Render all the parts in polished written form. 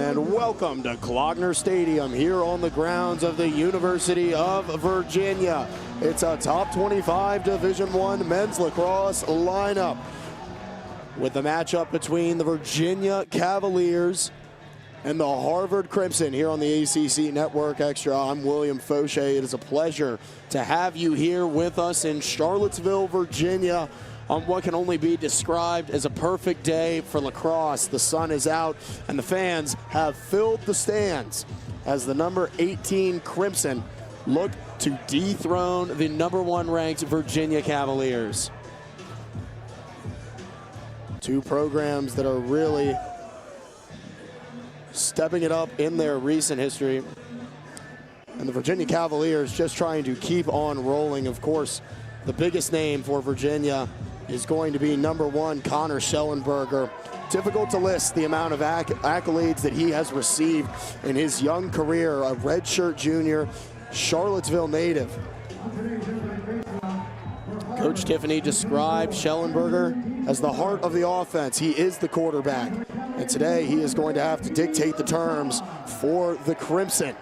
and welcome to Clough Stadium here on the grounds of the University of Virginia. It's a top 25 Division I men's lacrosse lineup with the matchup between the Virginia Cavaliers and the Harvard Crimson here on the ACC Network Extra. I'm William Fauché. It is a pleasure to have you here with us in Charlottesville, Virginia, on what can only be described as a perfect day for lacrosse. The sun is out and the fans have filled the stands as the number 18 Crimson look to dethrone the number 1 ranked Virginia Cavaliers. Two programs that are really stepping it up in their recent history. And the Virginia Cavaliers just trying to keep on rolling. Of course, the biggest name for Virginia is going to be number 1, Connor Schellenberger. Difficult to list the amount of accolades that he has received in his young career. A redshirt junior, Charlottesville native. Coach Tiffany described Schellenberger as the heart of the offense. He is the quarterback. And today he is going to have to dictate the terms for the Crimson.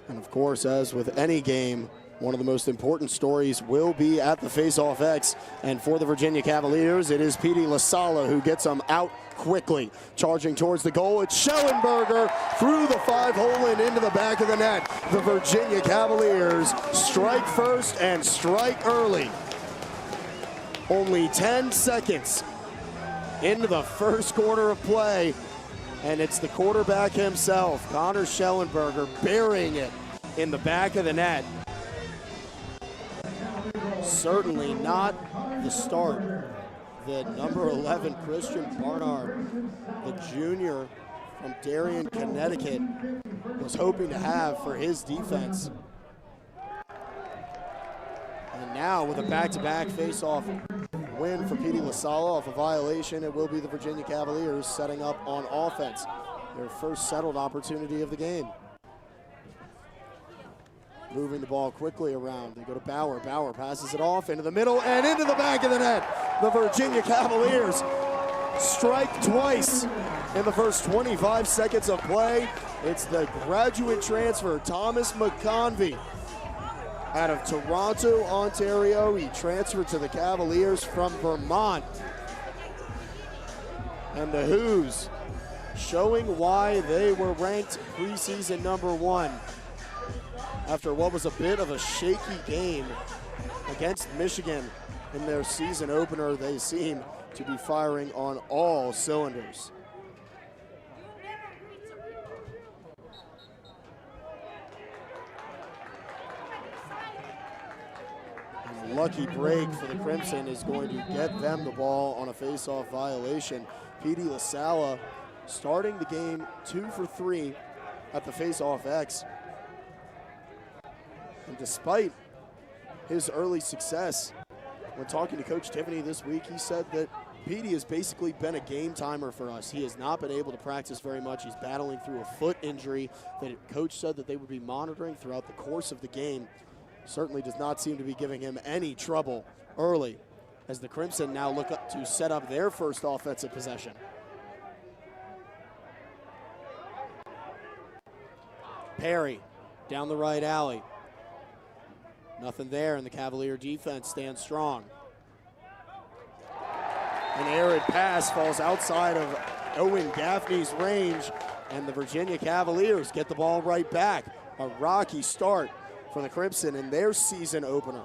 And of course, as with any game, one of the most important stories will be at the face-off X. And for the Virginia Cavaliers, it is Petey LaSala who gets them out quickly. Charging towards the goal, it's Schellenberger through the 5-hole and into the back of the net. The Virginia Cavaliers strike first and strike early. Only 10 seconds into the first quarter of play, and it's the quarterback himself, Connor Schellenberger, burying it in the back of the net. Certainly not the start that number 11 Christian Barnard, the junior from Darien, Connecticut, was hoping to have for his defense. And now with a back-to-back face-off win for Petey LaSala off a violation, it will be the Virginia Cavaliers setting up on offense. Their first settled opportunity of the game. Moving the ball quickly around. They go to Bauer. Bauer passes it off into the middle and into the back of the net. The Virginia Cavaliers strike twice in the first 25 seconds of play. It's the graduate transfer, Thomas McConvey, out of Toronto, Ontario. He transferred to the Cavaliers from Vermont. And the Hoos showing why they were ranked preseason number 1. After what was a bit of a shaky game against Michigan in their season opener, they seem to be firing on all cylinders. And lucky break for the Crimson is going to get them the ball on a face-off violation. Petey LaSala starting the game 2 for 3 at the face-off X. And despite his early success, when talking to Coach Tiffany this week, he said that Petey has basically been a game timer for us. He has not been able to practice very much. He's battling through a foot injury that Coach said that they would be monitoring throughout the course of the game. Certainly does not seem to be giving him any trouble early, as the Crimson now look up to set up their first offensive possession. Perry down the right alley. Nothing there, and the Cavalier defense stands strong. An arid pass falls outside of Owen Gaffney's range, and the Virginia Cavaliers get the ball right back. A rocky start for the Crimson in their season opener.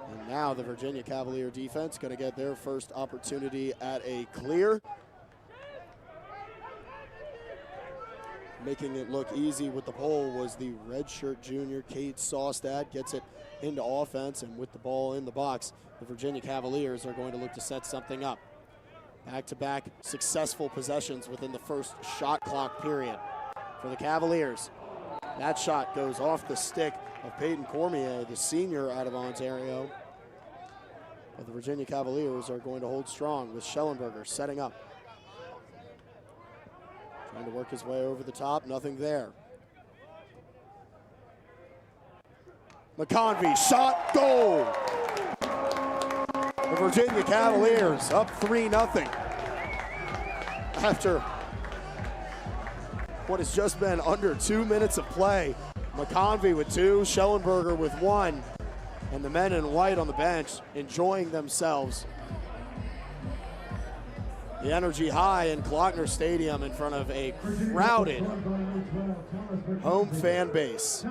And now the Virginia Cavalier defense going to get their first opportunity at a clear. Making it look easy with the pole was the redshirt junior, Cade Sawstad. Gets it into offense, and with the ball in the box, the Virginia Cavaliers are going to look to set something up. Back-to-back successful possessions within the first shot clock period for the Cavaliers. That shot goes off the stick of Peyton Cormier, the senior out of Ontario. But the Virginia Cavaliers are going to hold strong with Schellenberger setting up. Trying to work his way over the top, nothing there. McConvey, shot, goal. The Virginia Cavaliers up 3-0 after what has just been under 2 minutes of play. McConvey with 2, Schellenberger with 1, and the men in white on the bench enjoying themselves. The energy high in Klockner Stadium in front of a crowded home fan base.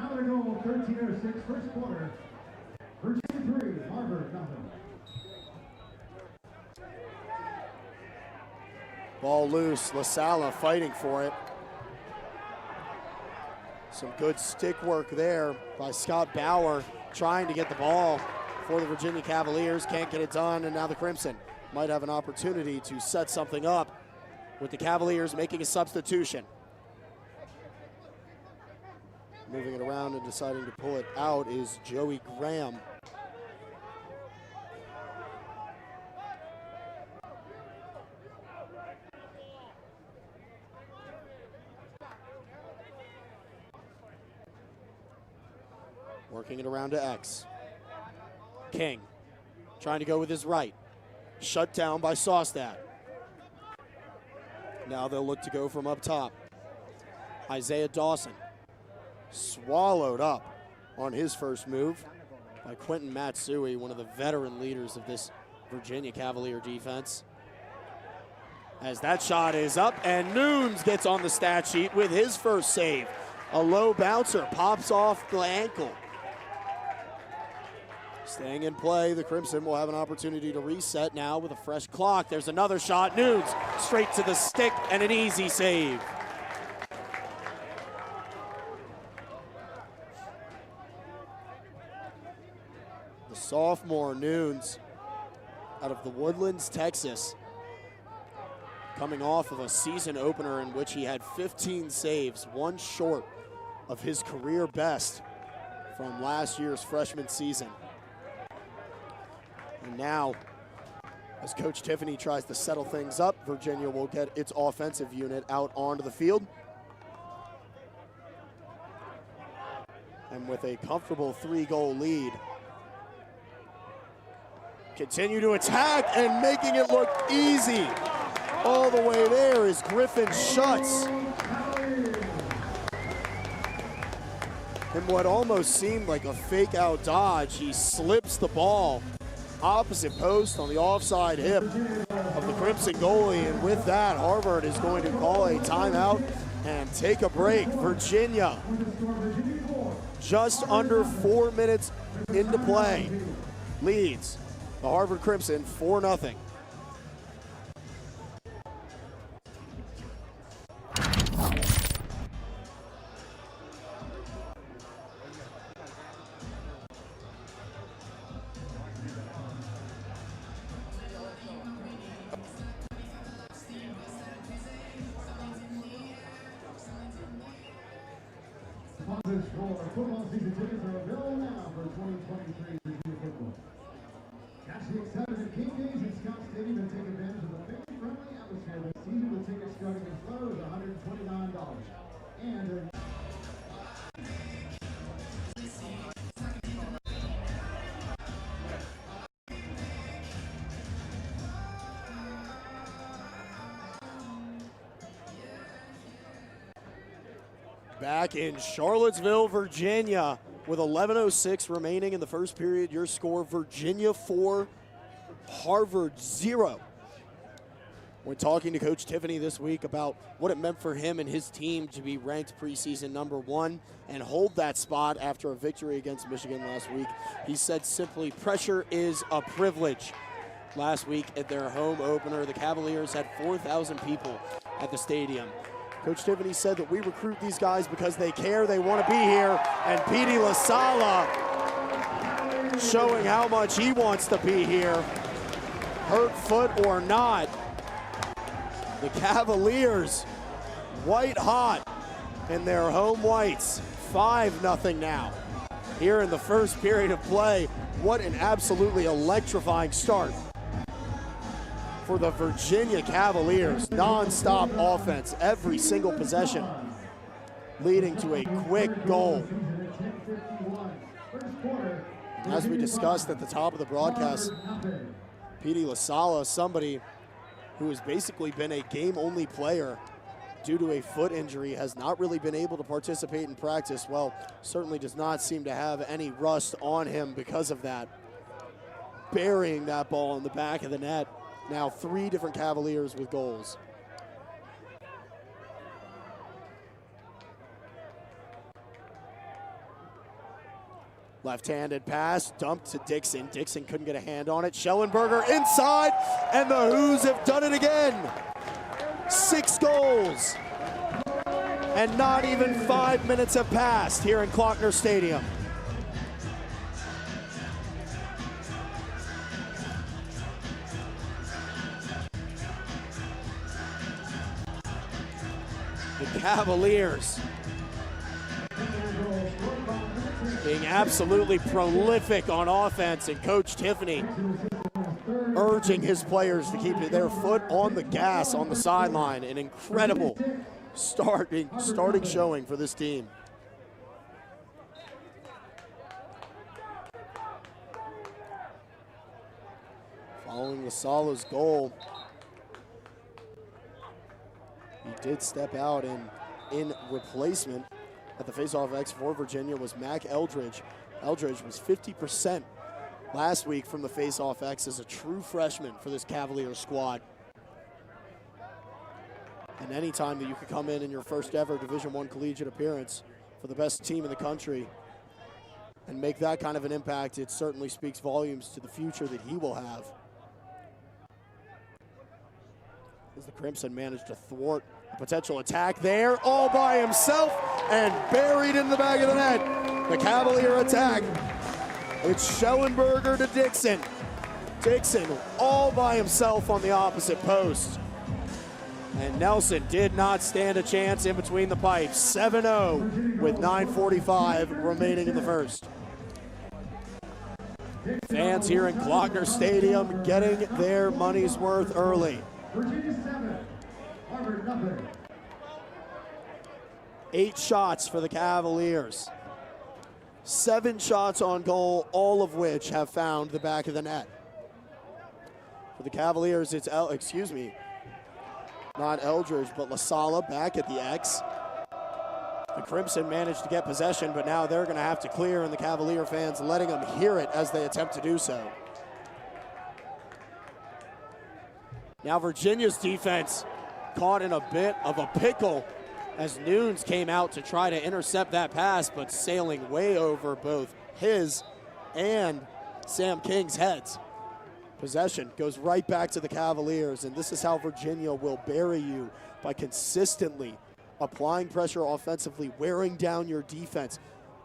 Ball loose, LaSala fighting for it. Some good stick work there by Scott Bauer, trying to get the ball for the Virginia Cavaliers. Can't get it done, and now the Crimson might have an opportunity to set something up with the Cavaliers making a substitution. Moving it around and deciding to pull it out is Joey Graham. Working it around to X. King trying to go with his right. Shut down by Sostad. Now they'll look to go from up top. Isaiah Dawson swallowed up on his first move by Quentin Matsui, one of the veteran leaders of this Virginia Cavalier defense. As that shot is up, and Nunes gets on the stat sheet with his first save. A low bouncer pops off the ankle. Staying in play, the Crimson will have an opportunity to reset now with a fresh clock. There's another shot. Nunes straight to the stick and an easy save. The sophomore Nunes out of the Woodlands, Texas, coming off of a season opener in which he had 15 saves, one short of his career best from last year's freshman season. And now, as Coach Tiffany tries to settle things up, Virginia will get its offensive unit out onto the field. And with a comfortable 3-goal lead, continue to attack and making it look easy. All the way there is Griffin Schutz. In what almost seemed like a fake out dodge, he slips the ball opposite post on the offside hip of the Crimson goalie, and with that, Harvard is going to call a timeout and take a break. Virginia, just under 4 minutes into play, leads the Harvard Crimson 4-0. Football season tickets are available now for 2023 Virginia football. Catch the excitement at King Days at Scott Stadium and take advantage of the family-friendly atmosphere this season with tickets starting as low as $129. And back in Charlottesville, Virginia, with 11:06 remaining in the first period. Your score, Virginia 4, Harvard 0. We're talking to Coach Tiffany this week about what it meant for him and his team to be ranked preseason #1 and hold that spot after a victory against Michigan last week. He said simply, pressure is a privilege. Last week at their home opener, the Cavaliers had 4,000 people at the stadium. Coach Tiffany said that we recruit these guys because they care, they want to be here, and Petey LaSala showing how much he wants to be here, hurt foot or not. The Cavaliers, white hot in their home whites, 5-0 now. Here in the first period of play, what an absolutely electrifying start for the Virginia Cavaliers. Non-stop offense, every single possession, leading to a quick goal. quarter. As we discussed at the top of the broadcast, Petey LaSala, somebody who has basically been a game-only player due to a foot injury, has not really been able to participate in practice. Well, certainly does not seem to have any rust on him because of that. Burying that ball in the back of the net. Now 3 different Cavaliers with goals. Left-handed pass, dumped to Dixon. Dixon couldn't get a hand on it. Schellenberger inside, and the Hoos have done it again. 6 goals, and not even 5 minutes have passed here in Klockner Stadium. The Cavaliers being absolutely prolific on offense, and Coach Tiffany urging his players to keep their foot on the gas on the sideline. An incredible starting showing for this team. Following LaSala's goal, he did step out, and in replacement at the faceoff X for Virginia was Mac Eldridge. Eldridge was 50% last week from the faceoff X as a true freshman for this Cavalier squad. And any time that you could come in your first ever Division I collegiate appearance for the best team in the country and make that kind of an impact, it certainly speaks volumes to the future that he will have. As the Crimson managed to thwart a potential attack there all by himself and buried in the back of the net. The Cavalier attack. It's Schellenberger to Dixon. Dixon all by himself on the opposite post. And Nelson did not stand a chance in between the pipes. 7-0 with 9:45 remaining in the first. Fans here in Klockner Stadium getting their money's worth early. Virginia 7, Harvard nothing. 8 shots for the Cavaliers. 7 shots on goal, all of which have found the back of the net. For the Cavaliers, it's not Eldridge, but LaSala back at the X. The Crimson managed to get possession, but now they're going to have to clear, and the Cavalier fans letting them hear it as they attempt to do so. Now Virginia's defense caught in a bit of a pickle as Nunes came out to try to intercept that pass, but sailing way over both his and Sam King's heads. Possession goes right back to the Cavaliers, and this is how Virginia will bury you, by consistently applying pressure offensively, wearing down your defense.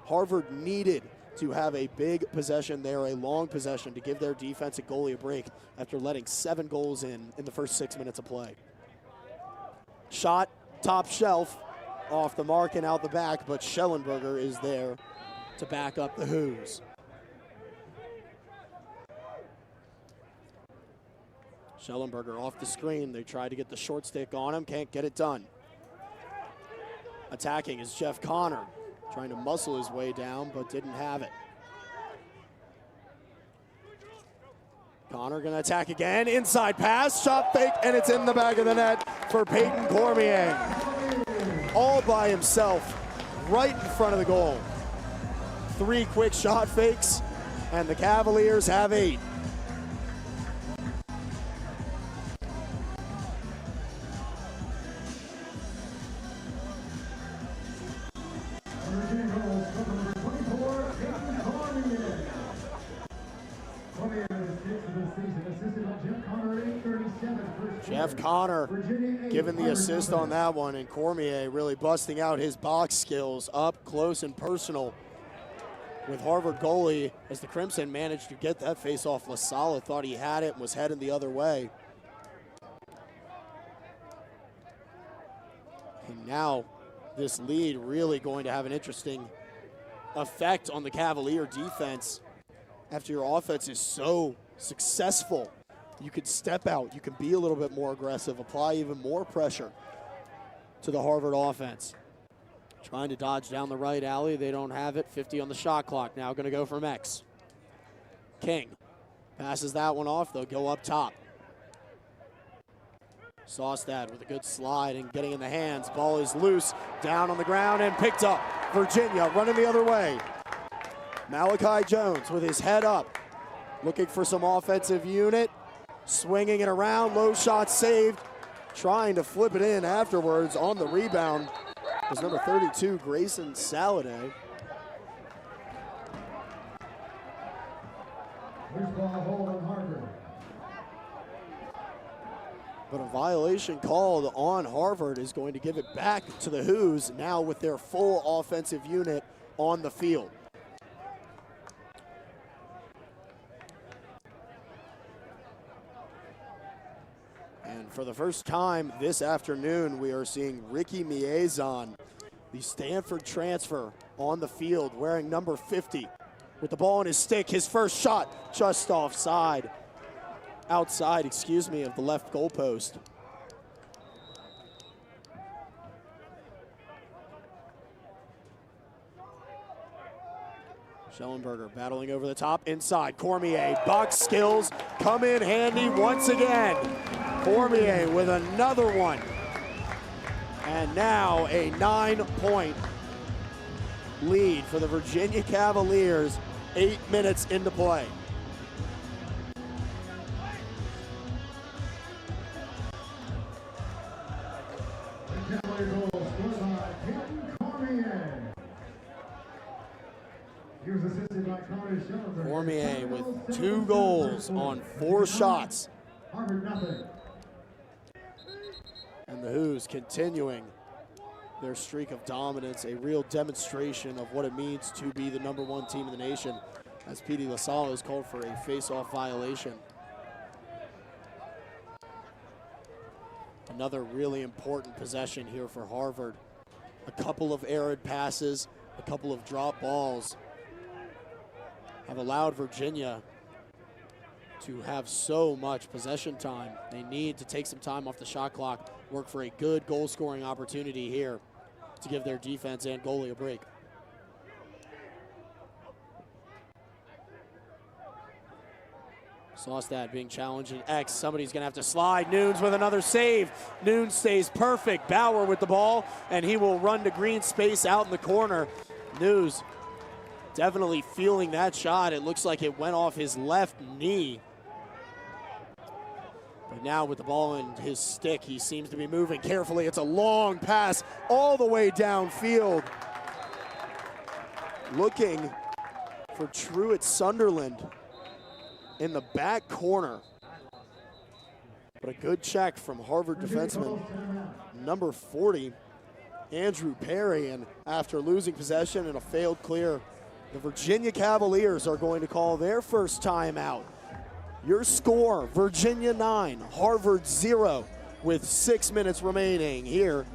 Harvard needed to have a big possession there, a long possession, to give their defense and goalie a break after letting 7 goals in the first 6 minutes of play. Shot top shelf off the mark and out the back, but Schellenberger is there to back up the Hoos. Schellenberger off the screen. They try to get the short stick on him, can't get it done. Attacking is Jeff Connor, trying to muscle his way down, but didn't have it. Connor gonna attack again, inside pass, shot fake, and it's in the back of the net for Peyton Cormier. All by himself, right in front of the goal. 3 quick shot fakes, and the Cavaliers have 8. Jeff Connor giving the assist on that one, and Cormier really busting out his box skills up close and personal with Harvard goalie, as the Crimson managed to get that face off. LaSala thought he had it and was heading the other way. And now this lead really going to have an interesting effect on the Cavalier defense. After your offense is so successful, you could step out, you can be a little bit more aggressive, apply even more pressure to the Harvard offense. Trying to dodge down the right alley. They don't have it. 50 on the shot clock. Now going to go from X. King passes that one off. They'll go up top. Saustad with a good slide and getting in the hands. Ball is loose, down on the ground and picked up. Virginia running the other way. Malachi Jones with his head up, looking for some offensive unit. Swinging it around, low shot saved. Trying to flip it in afterwards. On the rebound was number 32, Grayson Saladay. But a violation called on Harvard is going to give it back to the Hoos, now with their full offensive unit on the field. And for the first time this afternoon, we are seeing Ricky Miezon, the Stanford transfer, on the field wearing number 50. With the ball in his stick, his first shot just outside of the left goalpost. Schellenberger battling over the top, inside. Cormier, box skills come in handy once again. Cormier with another one. And now a 9-point lead for the Virginia Cavaliers, 8 minutes into play. Cormier with 2 goals on 4 shots. And the Hoos continuing their streak of dominance, a real demonstration of what it means to be the #1 team in the nation, as P.D. LaSalle is called for a face-off violation. Another really important possession here for Harvard. A couple of errant passes, a couple of drop balls have allowed Virginia to have so much possession time. They need to take some time off the shot clock, work for a good goal-scoring opportunity here to give their defense and goalie a break. Saustad being challenged in X. Somebody's going to have to slide. Nunes with another save. Nunes stays perfect. Bauer with the ball, and he will run to green space out in the corner. Nunes definitely feeling that shot. It looks like it went off his left knee. But now with the ball in his stick, he seems to be moving carefully. It's a long pass all the way downfield. Looking for Truett Sunderland in the back corner. But a good check from Harvard defenseman number 40, Andrew Perry. And after losing possession and a failed clear, the Virginia Cavaliers are going to call their first timeout. Your score, Virginia 9, Harvard 0, with 6 minutes remaining here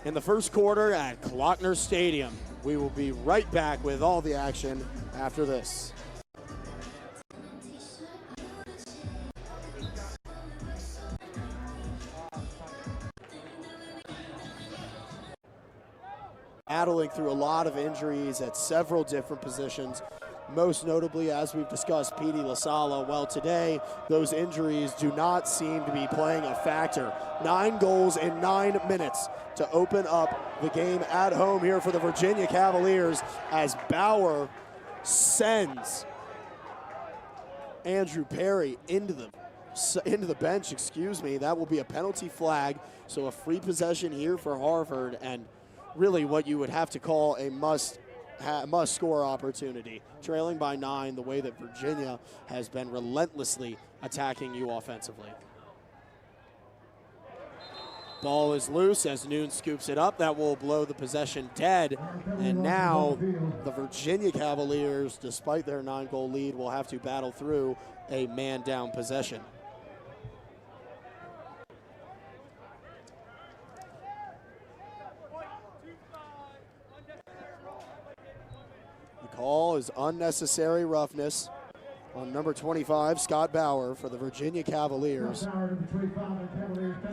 in the first quarter at Klockner Stadium. We will be right back with all the action after this. Battling through a lot of injuries at several different positions, most notably, as we've discussed, P.D. LaSalle. Well, today, those injuries do not seem to be playing a factor. 9 goals in 9 minutes to open up the game at home here for the Virginia Cavaliers, as Bauer sends Andrew Perry into the bench, That will be a penalty flag, so a free possession here for Harvard, and really what you would have to call a must-score opportunity. Trailing by 9, the way that Virginia has been relentlessly attacking you offensively. Ball is loose as Nunes scoops it up. That will blow the possession dead. And now the Virginia Cavaliers, despite their 9-goal lead, will have to battle through a man-down possession. Call is unnecessary roughness on number 25, Scott Bauer, for the Virginia Cavaliers,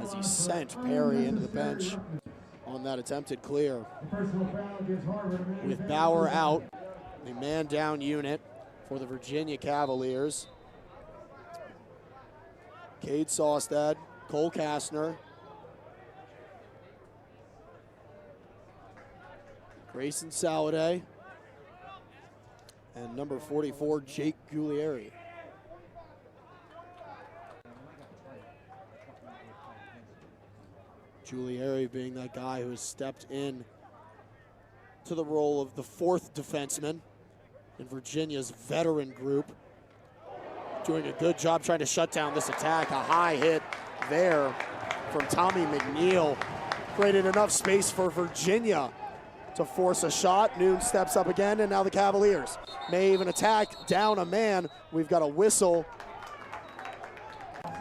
as he sent Perry into the bench on that attempted clear. Personal foul gives Harvard a man With down. Bauer out, a man down unit for the Virginia Cavaliers. Cade Sawstad, Cole Kastner, Grayson Saladay, and number 44, Jake Guglieri. Guglieri being that guy who has stepped in to the role of the fourth defenseman in Virginia's veteran group. Doing a good job trying to shut down this attack. A high hit there from Tommy McNeil. Created enough space for Virginia to force a shot. Noon steps up again, and now the Cavaliers may even attack down a man. We've got a whistle.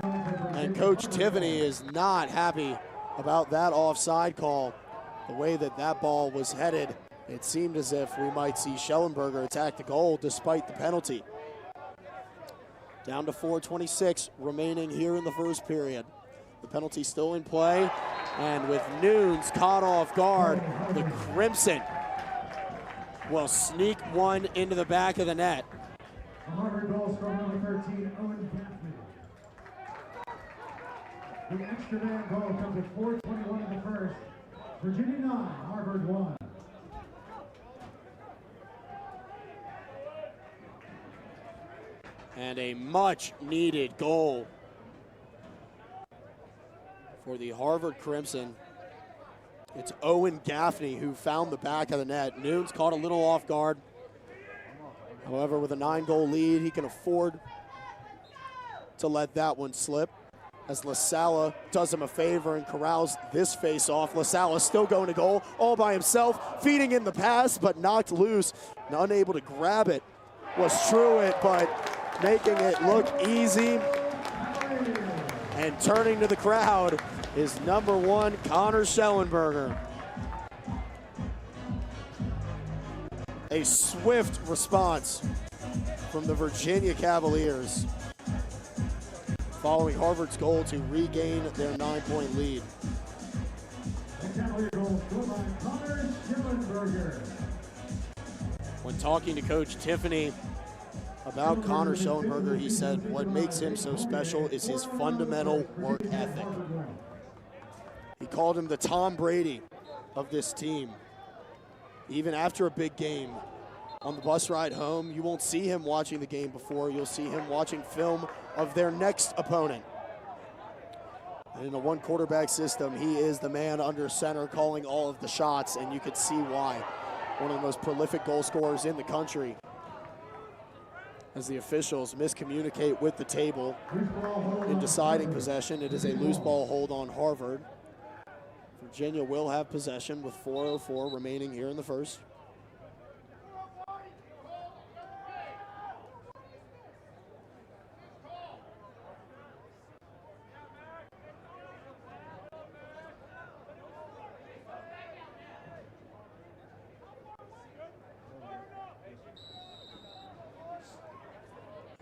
And Coach Tiffany is not happy about that offside call. The way that that ball was headed, it seemed as if we might see Schellenberger attack the goal despite the penalty. Down to 4:26 remaining here in the first period. The penalty still in play, and with Nunes caught off guard, the Crimson will sneak one into the back of the net. A Harvard goal scorer number 13, Owen Gaffney. The extra man goal comes at 4:21 in the first. Virginia 9, Harvard 1. And a much-needed goal for the Harvard Crimson. It's Owen Gaffney who found the back of the net. Nunes caught a little off guard. However, with a 9-goal lead, he can afford to let that one slip, as LaSala does him a favor and corrals this face-off. LaSala still going to goal all by himself, feeding in the pass, but knocked loose and unable to grab it was Truitt, but making it look easy. And turning to the crowd is number 1, Connor Schellenberger. A swift response from the Virginia Cavaliers following Harvard's goal to regain their 9-point lead. The Cavalier goal scored by Connor Schellenberger. When talking to Coach Tiffany about Connor Schellenberger, he said what makes him so special is his fundamental work ethic. He called him the Tom Brady of this team. Even after a big game, on the bus ride home, you won't see him watching the game before. You'll see him watching film of their next opponent. And in a one-quarterback system, he is the man under center calling all of the shots, and you could see why. One of the most prolific goal scorers in the country. As the officials miscommunicate with the table in deciding possession, it is a loose ball hold on Harvard. Virginia will have possession with 4:04 remaining here in the first.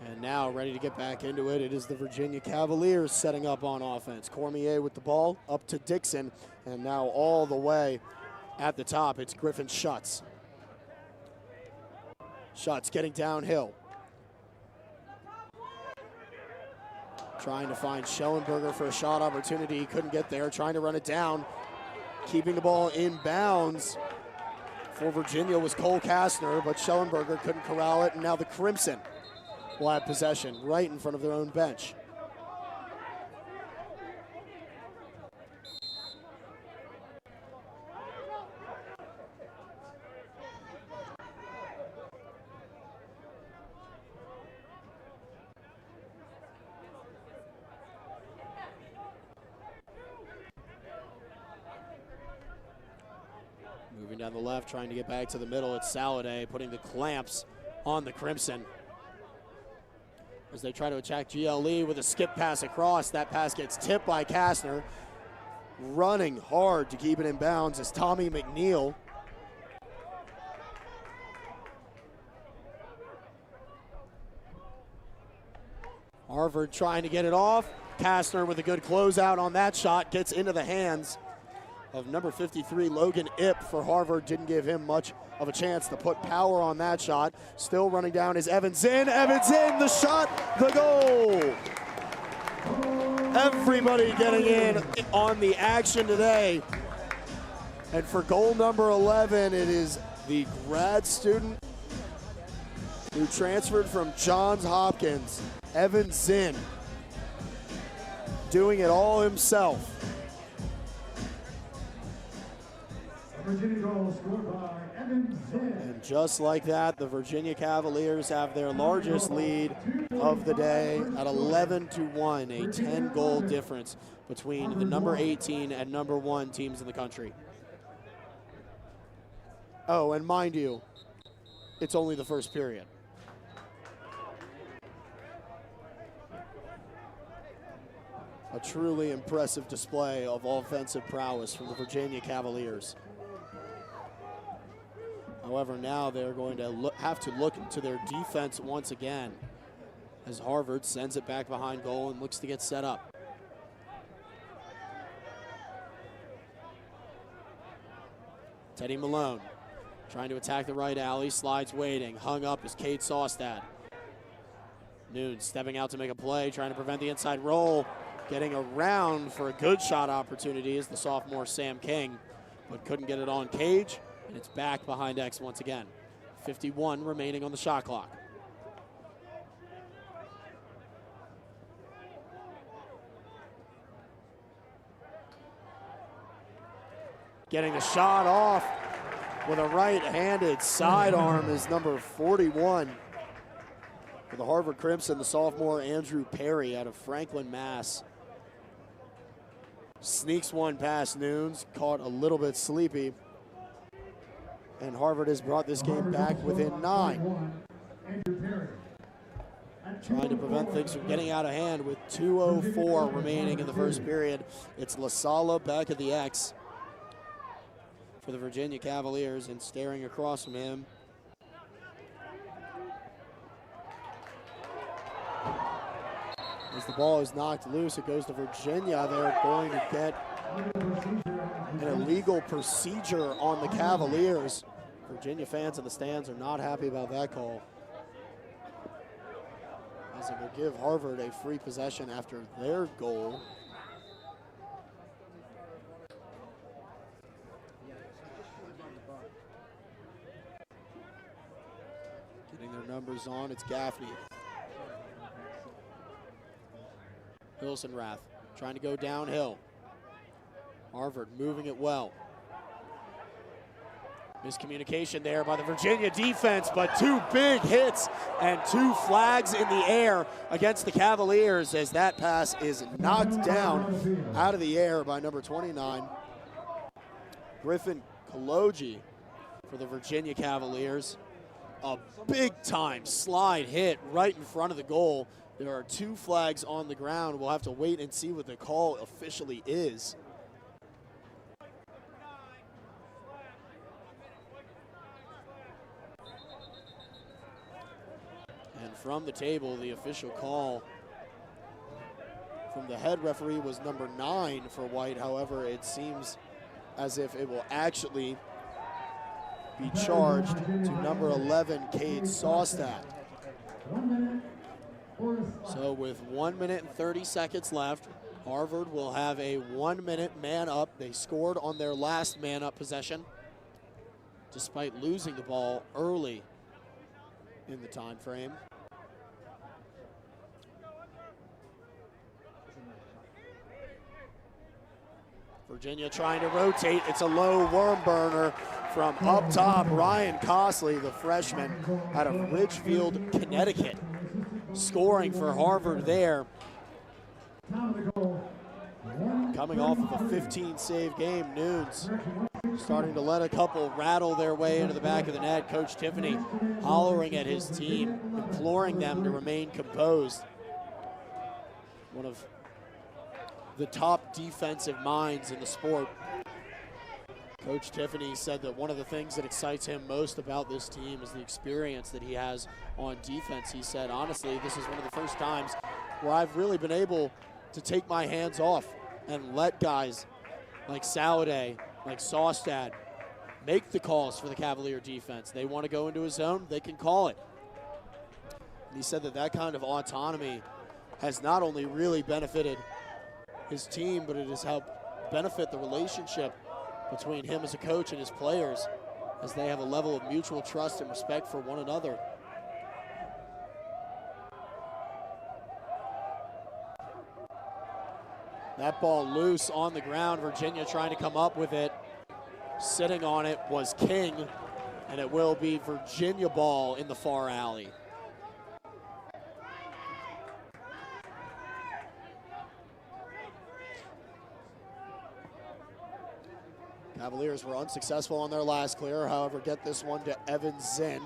And now ready to get back into it. It is the Virginia Cavaliers setting up on offense. Cormier with the ball up to Dixon, and now all the way at the top, it's Griffin Schutz. Schutz getting downhill. Trying to find Schellenberger for a shot opportunity. He couldn't get there, trying to run it down. Keeping the ball in bounds for Virginia was Cole Kastner, but Schellenberger couldn't corral it, and now the Crimson will have possession right in front of their own bench. Moving down the left, trying to get back to the middle. It's Saladay putting the clamps on the Crimson as they try to attack GLE with a skip pass across. That pass gets tipped by Kastner. Running hard to keep it in bounds is Tommy McNeil. Harvard trying to get it off. Kastner with a good closeout on that shot, gets into the hands of number 53, Logan Ip for Harvard. Didn't give him much of a chance to put power on that shot. Still running down is Evan Zinn. Evan Zinn, the shot, the goal. Everybody getting in on the action today. And for goal number 11, it is the grad student who transferred from Johns Hopkins, Evan Zinn, doing it all himself. Virginia goal scored by Evan Zinn. And just like that, the Virginia Cavaliers have their largest lead of the day at 11-1, a 10-goal difference between the number 18 and number 1 teams in the country. Oh, and mind you, it's only the first period. A truly impressive display of offensive prowess from the Virginia Cavaliers. However, now they're going to have to look to their defense once again as Harvard sends it back behind goal and looks to get set up. Teddy Malone trying to attack the right alley, slides waiting, hung up is Cade Sawstad. Noon stepping out to make a play, trying to prevent the inside roll. Getting around for a good shot opportunity is the sophomore Sam King, but couldn't get it on Cage, and it's back behind X once again. 51 remaining on the shot clock. Getting the shot off with a right-handed sidearm is number 41 for the Harvard Crimson, the sophomore Andrew Perry out of Franklin, Mass. Sneaks one past Noons, caught a little bit sleepy. And Harvard has brought this game back within 9. Trying to prevent things from getting out of hand with 2:04 remaining in the first period. It's LaSala back at the X for the Virginia Cavaliers, and staring across from him as the ball is knocked loose, it goes to Virginia. They're going to get an illegal procedure on the Cavaliers. Virginia fans in the stands are not happy about that call, as it will give Harvard a free possession after their goal. Getting their numbers on, it's Gaffney. Hilsenrath trying to go downhill. Harvard moving it well. Miscommunication there by the Virginia defense, but 2 big hits and 2 flags in the air against the Cavaliers as that pass is knocked down out of the air by number 29, Griffin Kaloji for the Virginia Cavaliers. A big-time slide hit right in front of the goal. There are 2 flags on the ground. We'll have to wait and see what the call officially is. And from the table, the official call from the head referee was number 9 for White. However, it seems as if it will actually be charged to number 11, Cade Sawstad. So with 1 minute and 30 seconds left, Harvard will have a 1-minute man up. They scored on their last man up possession, despite losing the ball early in the time frame. Virginia trying to rotate. It's a low worm burner from up top. Ryan Cosley, the freshman out of Ridgefield, Connecticut, scoring for Harvard there. Coming off of a 15-save game, Noons starting to let a couple rattle their way into the back of the net. Coach Tiffany hollering at his team, imploring them to remain composed. One of the top defensive minds in the sport. Coach Tiffany said that one of the things that excites him most about this team is the experience that he has on defense. He said, honestly, this is one of the first times where I've really been able to take my hands off and let guys like Saladay, like Saustad, make the calls for the Cavalier defense. They want to go into a zone, they can call it. And he said that that kind of autonomy has not only really benefited his team, but it has helped benefit the relationship between him as a coach and his players, as they have a level of mutual trust and respect for one another. That ball loose on the ground. Virginia trying to come up with it. Sitting on it was King, and it will be Virginia ball in the far alley. Cavaliers were unsuccessful on their last clear, however, get this one to Evan Zinn,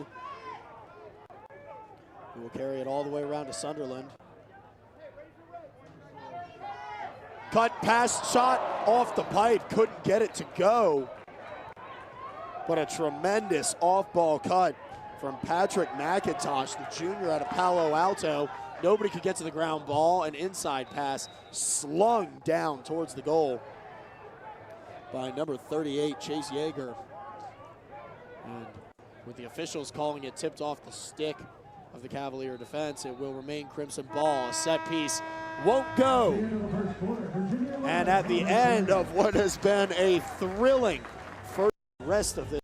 who will carry it all the way around to Sunderland. Cut, pass, shot off the pipe, couldn't get it to go. But a tremendous off-ball cut from Patrick McIntosh, the junior out of Palo Alto. Nobody could get to the ground ball. An inside pass slung down towards the goal by number 38, Chase Yeager. And with the officials calling it tipped off the stick of the Cavalier defense, it will remain Crimson ball. A set piece won't go. And at the end of what has been a thrilling first rest of this.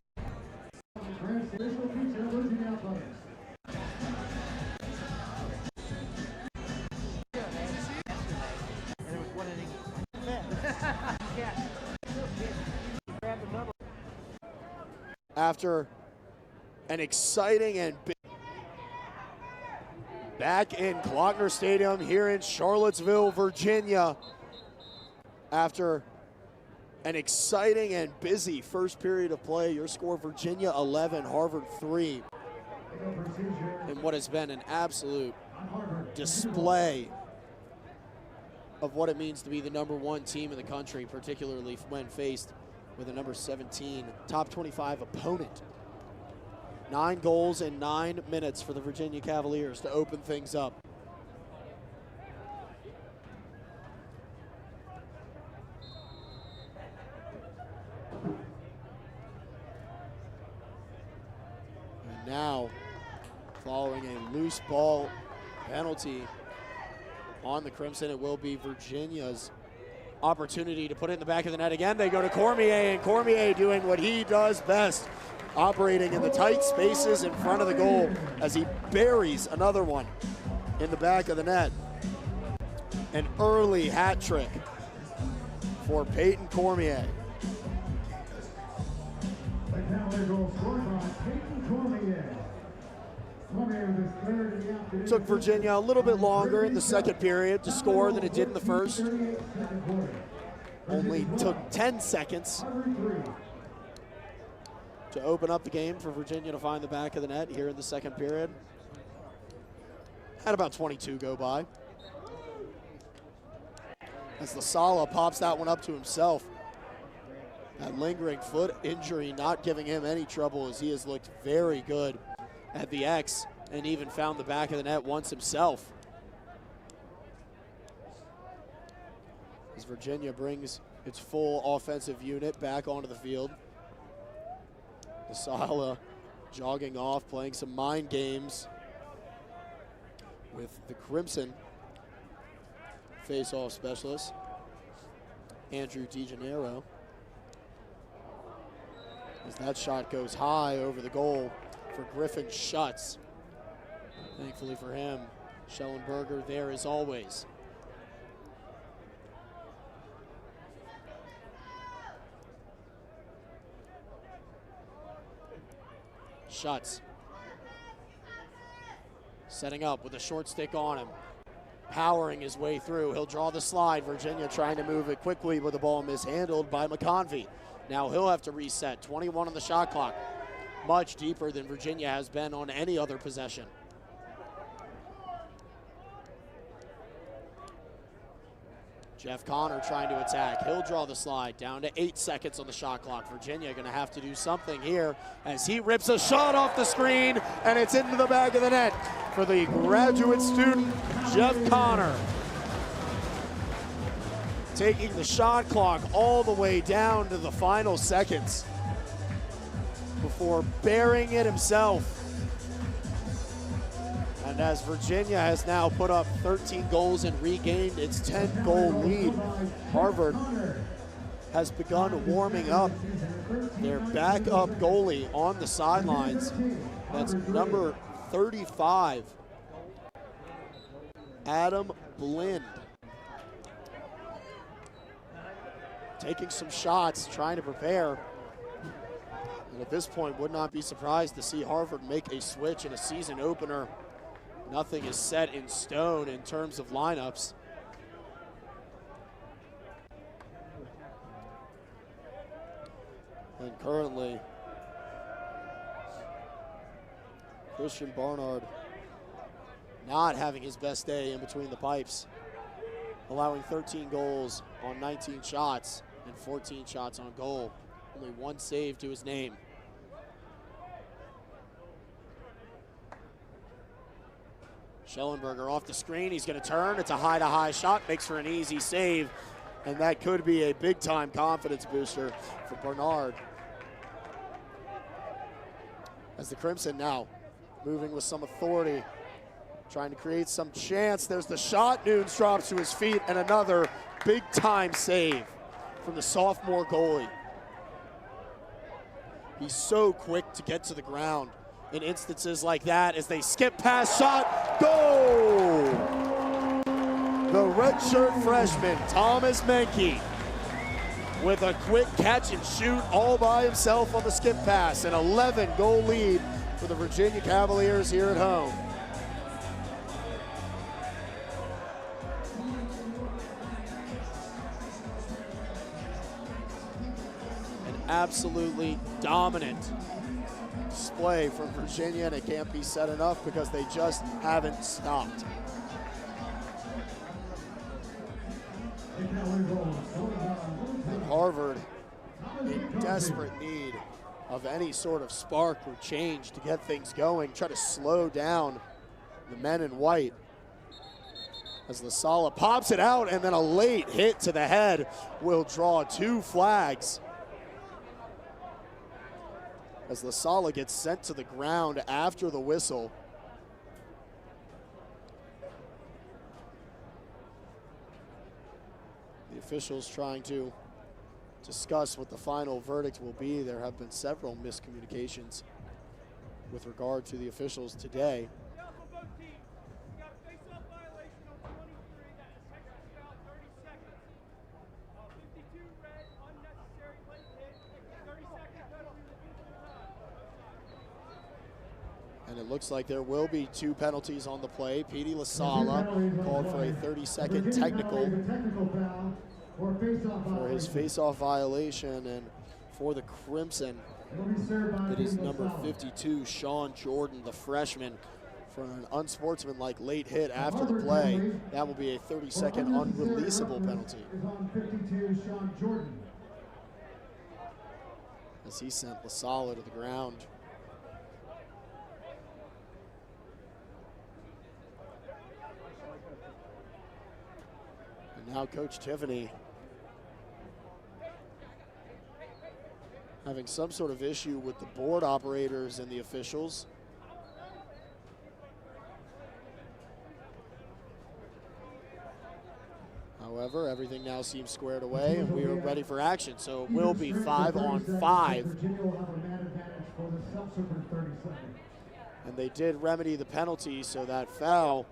After an exciting and big back in Klockner Stadium here in Charlottesville, Virginia, after an exciting and busy first period of play, your score Virginia 11, Harvard 3, in what has been an absolute display of what it means to be the #1 team in the country, particularly when faced with a number 17 top 25 opponent. 9 goals in 9 minutes for the Virginia Cavaliers to open things up. And now, following a loose ball penalty on the Crimson, it will be Virginia's opportunity to put it in the back of the net again. They go to Cormier, and Cormier doing what he does best, operating in the tight spaces in front of the goal as he buries another one in the back of the net. An early hat trick for Peyton Cormier. Took Virginia a little bit longer in the second period to score than it did in the first. Only took 10 seconds to open up the game for Virginia to find the back of the net here in the second period. Had about 22 go by. As Lasala pops that one up to himself. That lingering foot injury not giving him any trouble, as he has looked very good at the X and even found the back of the net once himself. As Virginia brings its full offensive unit back onto the field. Lasala jogging off, playing some mind games with the Crimson face-off specialist, Andrew DeGennaro. As that shot goes high over the goal for Griffin Schutz. Thankfully for him, Schellenberger there as always. Schutz setting up with a short stick on him, powering his way through. He'll draw the slide. Virginia trying to move it quickly, but the ball mishandled by McConvey. Now he'll have to reset. 21 on the shot clock. Much deeper than Virginia has been on any other possession. Jeff Connor trying to attack. He'll draw the slide. Down to 8 seconds on the shot clock. Virginia going to have to do something here as he rips a shot off the screen, and it's into the back of the net for the graduate student, Jeff Connor. taking the shot clock all the way down to the final seconds before burying it himself. And as Virginia has now put up 13 goals and regained its 10-goal lead, Harvard has begun warming up their backup goalie on the sidelines. That's number 35, Adam Blind. Taking some shots, trying to prepare. And at this point, would not be surprised to see Harvard make a switch in a season opener. Nothing is set in stone in terms of lineups. And currently, Christian Barnard not having his best day in between the pipes, allowing 13 goals on 19 shots and 14 shots on goal. Only one save to his name. Schellenberger off the screen, he's gonna turn, it's a high-to-high shot, makes for an easy save, and that could be a big-time confidence booster for Barnard. As the Crimson now moving with some authority, trying to create some chance. There's the shot, Nunes drops to his feet, and another big-time save from the sophomore goalie. He's so quick to get to the ground in instances like that as they skip past shot, goal! The redshirt freshman, Thomas Menke, with a quick catch and shoot all by himself on the skip pass. An 11-goal lead for the Virginia Cavaliers here at home. An absolutely dominant display from Virginia, and it can't be said enough because they just haven't stopped. And Harvard in desperate need of any sort of spark or change to get things going, try to slow down the men in white. As Lasala pops it out, and then a late hit to the head will draw 2 flags. As Lasala gets sent to the ground after the whistle. The officials trying to discuss what the final verdict will be. There have been several miscommunications with regard to the officials today. And it looks like there will be 2 penalties on the play. Petey Lasala called for a 30-second technical for his face-off violation, and for the Crimson, it is number 52, Sean Jordan, the freshman, for an unsportsmanlike late hit after the play. That will be a 30-second unreleasable penalty. As he sent Lasala to the ground. And now Coach Tiffany having some sort of issue with the board operators and the officials. However, everything now seems squared away, and we are ready for action. So it will be 5-on-5. And they did remedy the penalty, so that foul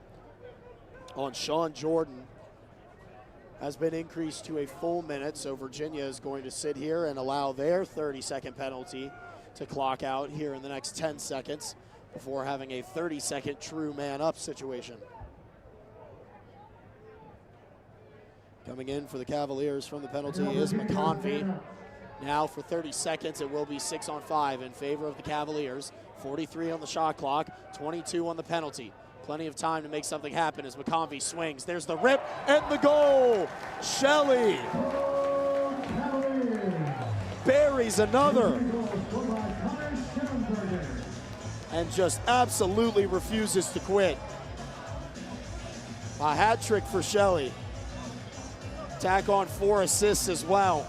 on Sean Jordan has been increased to a full minute. So Virginia is going to sit here and allow their 30-second penalty to clock out here in the next 10 seconds before having a 30-second true man-up situation. Coming in for the Cavaliers from the penalty is McConvey. Now for 30 seconds, it will be 6-on-5 in favor of the Cavaliers. 43 on the shot clock, 22 on the penalty. Plenty of time to make something happen as McConvey swings. There's the rip and the goal. Shelley buries another and just absolutely refuses to quit. A hat trick for Shelley. tack on 4 assists as well.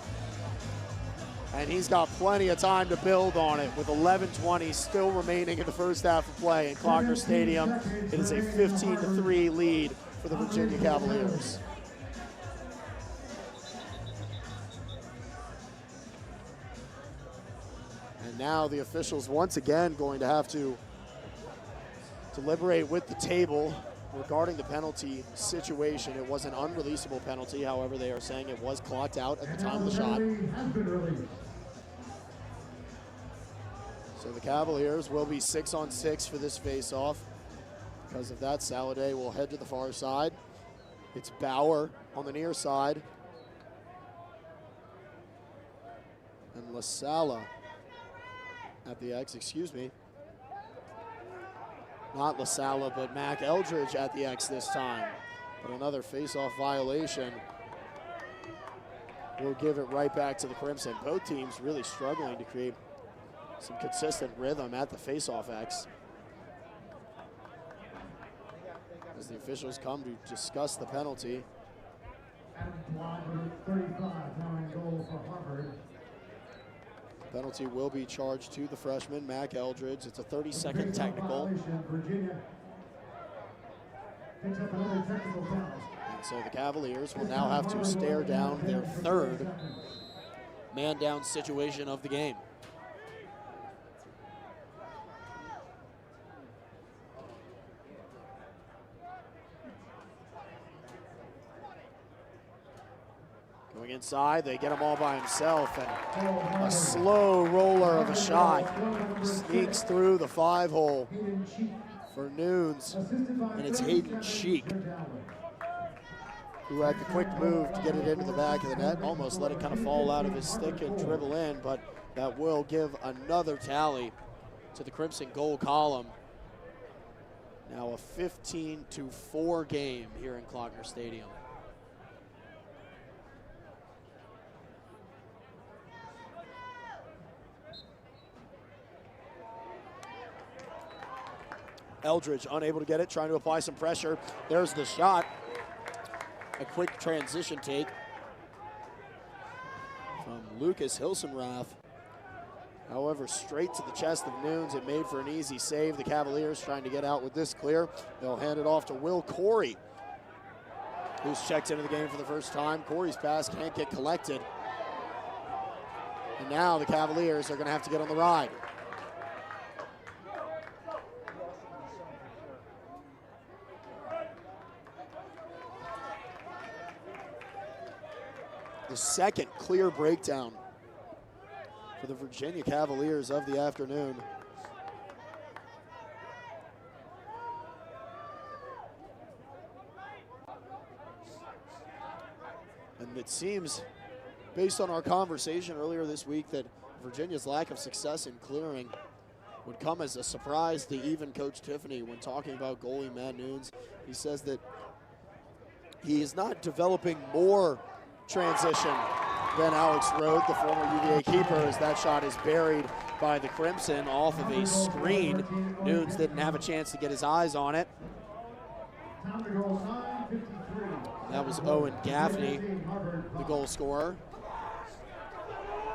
And he's got plenty of time to build on it with 11:20 still remaining in the first half of play in Klockner Stadium. It is a 15-3 lead for the Virginia Cavaliers. And now the officials once again going to have to deliberate with the table regarding the penalty situation. It was an unreleasable penalty. However, they are saying it was clocked out at the time of the shot. So the Cavaliers will be 6-on-6 for this face-off. Because of that, Saladay will head to the far side. It's Bauer on the near side. And LaSala at the X, excuse me. Not LaSala, but Mac Eldridge at the X this time. But another face-off violation will give it right back to the Crimson. Both teams really struggling to create some consistent rhythm at the face-off X. As the officials come to discuss the penalty. Penalty will be charged to the freshman, Mac Eldridge. It's a 30-second technical. And so the Cavaliers will now have to stare down their third man-down situation of the game. Going inside, they get him all by himself, and a slow roller of a shot sneaks through the 5-hole for Nunes, and it's Hayden Sheik who had the quick move to get it into the back of the net, almost let it kind of fall out of his stick and dribble in, but that will give another tally to the Crimson goal column. Now a 15-4 game here in Klockner Stadium. Eldridge unable to get it, trying to apply some pressure. There's the shot. A quick transition take from Lucas Hilsenrath. However, straight to the chest of Nunes. It made for an easy save. The Cavaliers trying to get out with this clear. They'll hand it off to Will Corey, who's checked into the game for the first time. Corey's pass can't get collected. And now the Cavaliers are going to have to get on the ride. The second clear breakdown for the Virginia Cavaliers of the afternoon. And it seems, based on our conversation earlier this week, that Virginia's lack of success in clearing would come as a surprise to even Coach Tiffany when talking about goalie Matt Nunes. He says that he is not developing more transition than Alex Rode, the former UVA keeper, as that shot is buried by the Crimson off of a screen. Nunes didn't have a chance to get his eyes on it. That was Owen Gaffney, the goal scorer,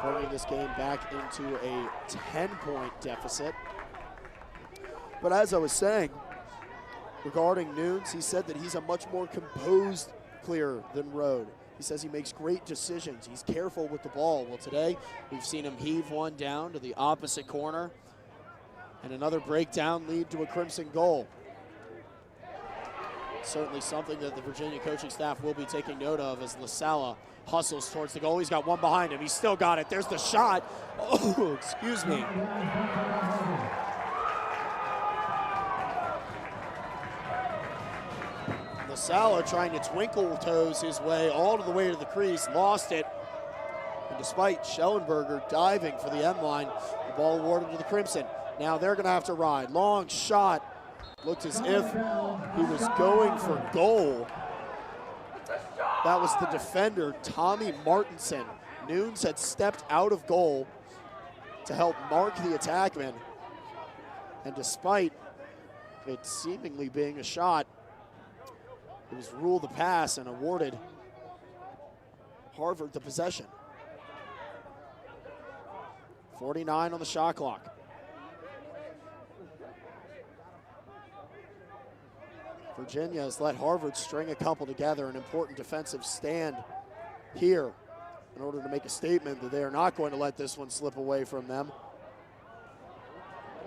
bringing this game back into a 10-point deficit. But as I was saying, regarding Nunes, he said that he's a much more composed clearer than Rode. He says he makes great decisions. He's careful with the ball. Well, today we've seen him heave one down to the opposite corner, and another breakdown lead to a Crimson goal. Certainly something that the Virginia coaching staff will be taking note of as LaSala hustles towards the goal. He's got one behind him. He's still got it. There's the shot. Oh, excuse me. LaSala trying to twinkle toes his way all the way to the crease, lost it. And despite Schellenberger diving for the end line, the ball awarded to the Crimson. Now they're gonna have to ride. Long shot. Looked as if he was going for goal. That was the defender, Tommy Martinson. Nunes had stepped out of goal to help mark the attackman. And despite it seemingly being a shot, it was ruled a pass and awarded Harvard the possession. 49 on the shot clock. Virginia has let Harvard string a couple together, an important defensive stand here in order to make a statement that they are not going to let this one slip away from them.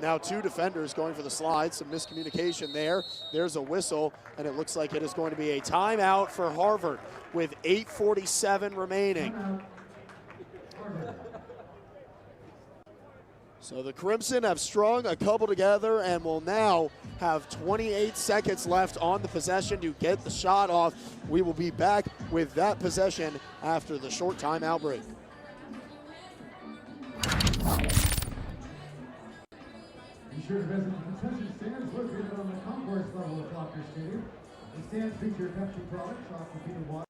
Now 2 defenders going for the slide, some miscommunication there. There's a whistle, and it looks like it is going to be a timeout for Harvard with 8:47 remaining. So the Crimson have strung a couple together and will now have 28 seconds left on the possession to get the shot off. We will be back with that possession after the short timeout break. Be sure to visit the concession stands located on the concourse level of Proctor Stadium. The stands feature Pepsi products, aquafina and water.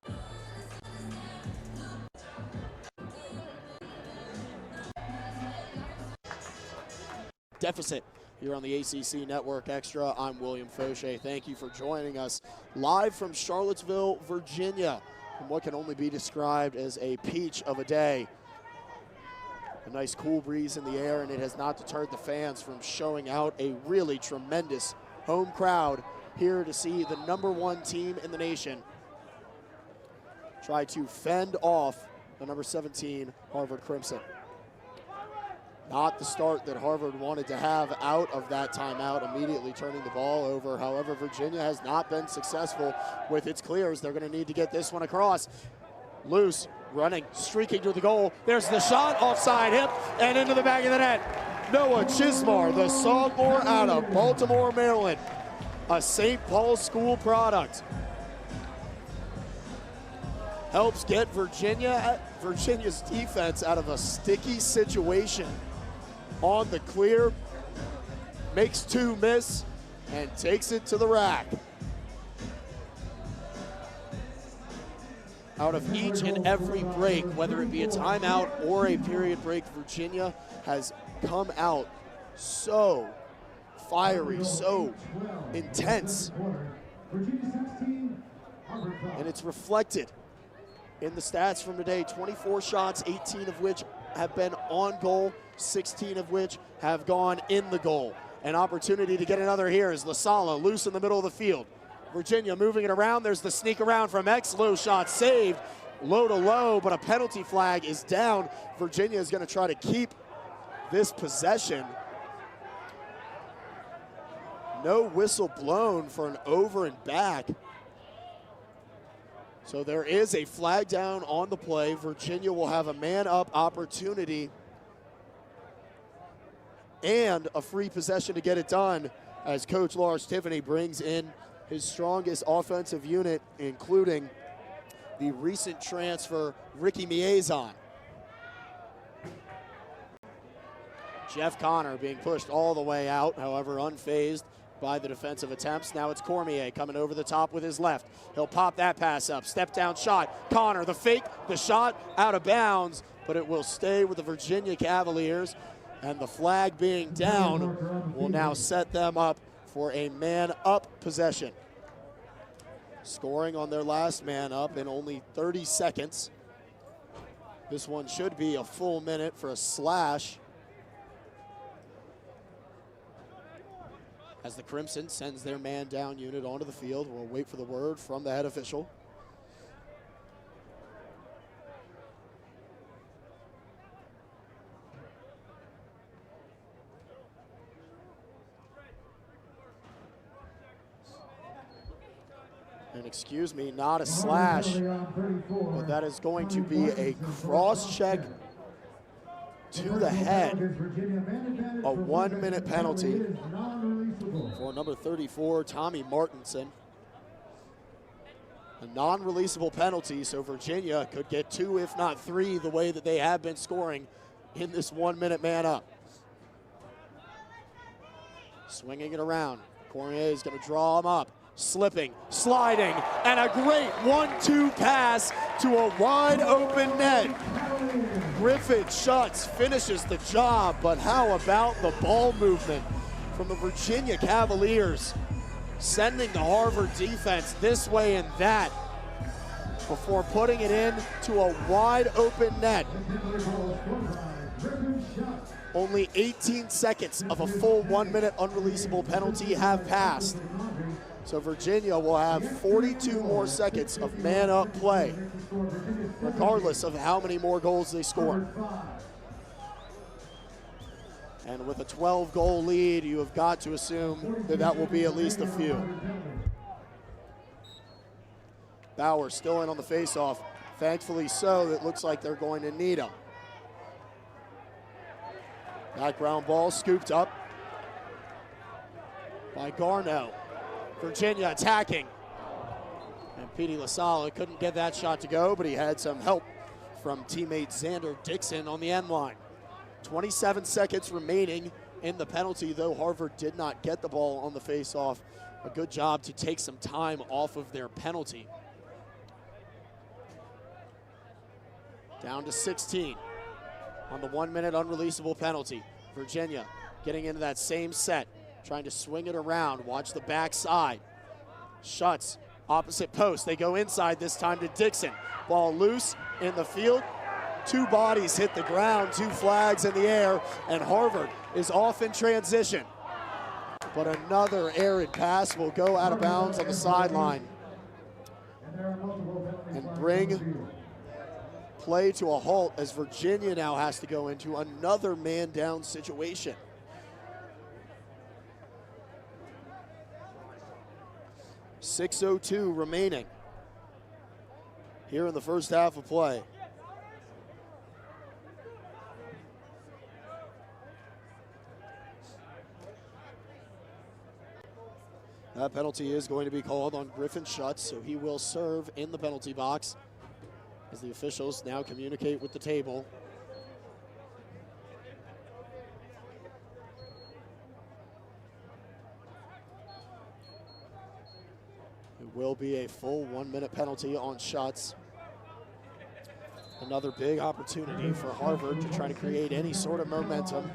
Deficit here on the ACC Network Extra. I'm William Fauché. Thank you for joining us live from Charlottesville, Virginia, in what can only be described as a peach of a day. A nice cool breeze in the air, and it has not deterred the fans from showing out a really tremendous home crowd here to see the #1 team in the nation try to fend off the number 17 Harvard Crimson. Not the start that Harvard wanted to have out of that timeout, immediately turning the ball over. However, Virginia has not been successful with its clears. They're going to need to get this one across. Loose, running, streaking to the goal. There's the shot, offside hip, and into the back of the net. Noah Chismar, the sophomore out of Baltimore, Maryland, a St. Paul school product, helps get Virginia's defense out of a sticky situation. On the clear, makes 2 miss, and takes it to the rack. Out of each and every break, whether it be a timeout or a period break, Virginia has come out so fiery, so intense. And it's reflected in the stats from today. 24 shots, 18 of which have been on goal, 16 of which have gone in the goal. An opportunity to get another here is LaSala, loose in the middle of the field. Virginia moving it around. There's the sneak around from X. Low shot saved. Low to low, but a penalty flag is down. Virginia is going to try to keep this possession. No whistle blown for an over and back. So there is a flag down on the play. Virginia will have a man-up opportunity and a free possession to get it done as Coach Lars Tiffany brings in his strongest offensive unit, including the recent transfer, Ricky Miezon. Jeff Connor being pushed all the way out, however, unfazed by the defensive attempts. Now it's Cormier coming over the top with his left. He'll pop that pass up. Step down shot. Connor, the fake, the shot, out of bounds, but it will stay with the Virginia Cavaliers. And the flag being down will now set them up for a man-up possession. Scoring on their last man-up in only 30 seconds. This one should be a full minute for a slash. As the Crimson sends their man-down unit onto the field, we'll wait for the word from the head official. And excuse me, not a slash, but that is going to be a cross-check to the head. A 1-minute penalty for number 34, Tommy Martinson. A non-releasable penalty, so Virginia could get 2, if not 3, the way that they have been scoring in this 1-minute man-up. Swinging it around. Cormier is going to draw him up. Slipping, sliding, and a great 1-2 pass to a wide open net. Griffin Schutz finishes the job, but how about the ball movement from the Virginia Cavaliers, sending the Harvard defense this way and that. before putting it in to a wide open net. Only 18 seconds of a full 1 minute unreleasable penalty have passed. So Virginia will have 42 more seconds of man-up play, regardless of how many more goals they score. And with a 12-goal lead, you have got to assume that that will be at least a few. Bauer still in on the faceoff. Thankfully so, it looks like they're going to need him. That ground ball scooped up by Garneau. Virginia attacking. And Petey LaSalle couldn't get that shot to go, but he had some help from teammate Xander Dixon on the end line. 27 seconds remaining in the penalty, though Harvard did not get the ball on the faceoff. A good job to take some time off of their penalty. Down to 16 on the 1 minute unreleasable penalty. Virginia getting into that same set, trying to swing it around. Watch the backside. Schutz, opposite post. They go inside this time to Dixon. Ball loose in the field. Two bodies hit the ground, two flags in the air, and Harvard is off in transition. But another errant pass will go out of bounds on the sideline and bring play to a halt as Virginia now has to go into another man down situation. .602 remaining here in the first half of play. That penalty is going to be called on Griffin Schutz, so he will serve in the penalty box as the officials now communicate with the table. It will be a full 1 minute penalty on Schutz. Another big opportunity for Harvard to try to create any sort of momentum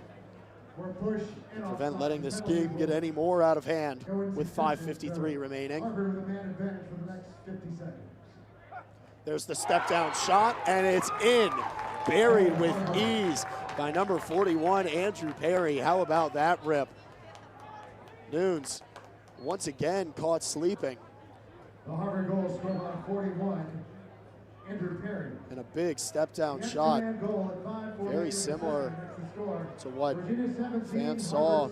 and prevent letting this game get any more out of hand with 5:53 remaining. There's the step down shot, and it's in, buried with ease by number 41, Andrew Perry. How about that rip? Nunes once again caught sleeping. The Harvard goal scored on 41, Andrew Perry. And a big step down shot, very similar to what fans saw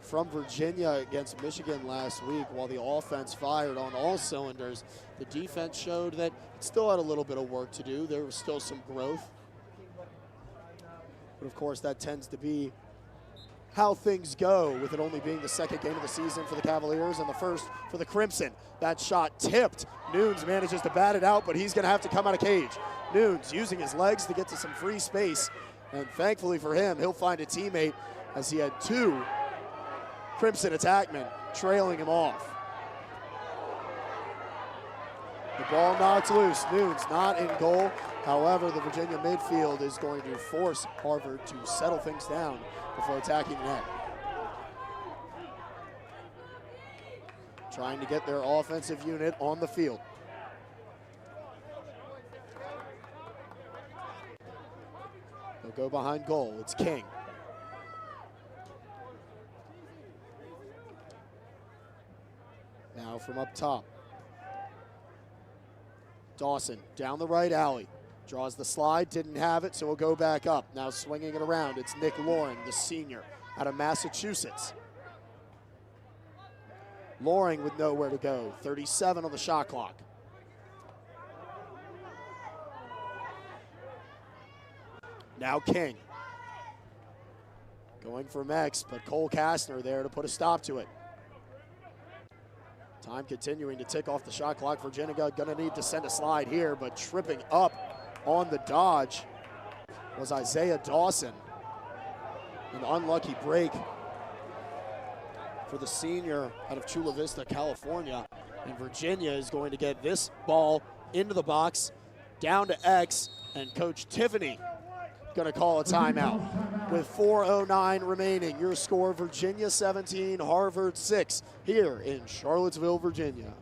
from Virginia against Michigan last week. While the offense fired on all cylinders, the defense showed that it still had a little bit of work to do. There was still some growth. But of course, that tends to be how things go, with it only being the second game of the season for the Cavaliers and the first for the Crimson. That shot tipped. Nunes manages to bat it out, but he's going to have to come out of cage. Nunes using his legs to get to some free space, and thankfully for him, he'll find a teammate as he had two Crimson attackmen trailing him off. The ball knocks loose. Nunes not in goal. However, the Virginia midfield is going to force Harvard to settle things down before attacking the net. Trying to get their offensive unit on the field. They'll go behind goal. It's King. Now from up top. Dawson down the right alley. Draws the slide, didn't have it, so we'll go back up. Now swinging it around, it's Nick Loring, the senior out of Massachusetts. Loring with nowhere to go, 37 on the shot clock. Now King. Going for Mex, but Cole Kastner there to put a stop to it. Time continuing to tick off the shot clock. Virginia gonna need to send a slide here, but tripping up on the dodge was Isaiah Dawson. An unlucky break for the senior out of Chula Vista, California. And Virginia is going to get this ball into the box, down to X, and Coach Tiffany going to call a timeout with 4:09 remaining. Your score, Virginia 17, Harvard 6, here in Charlottesville, Virginia.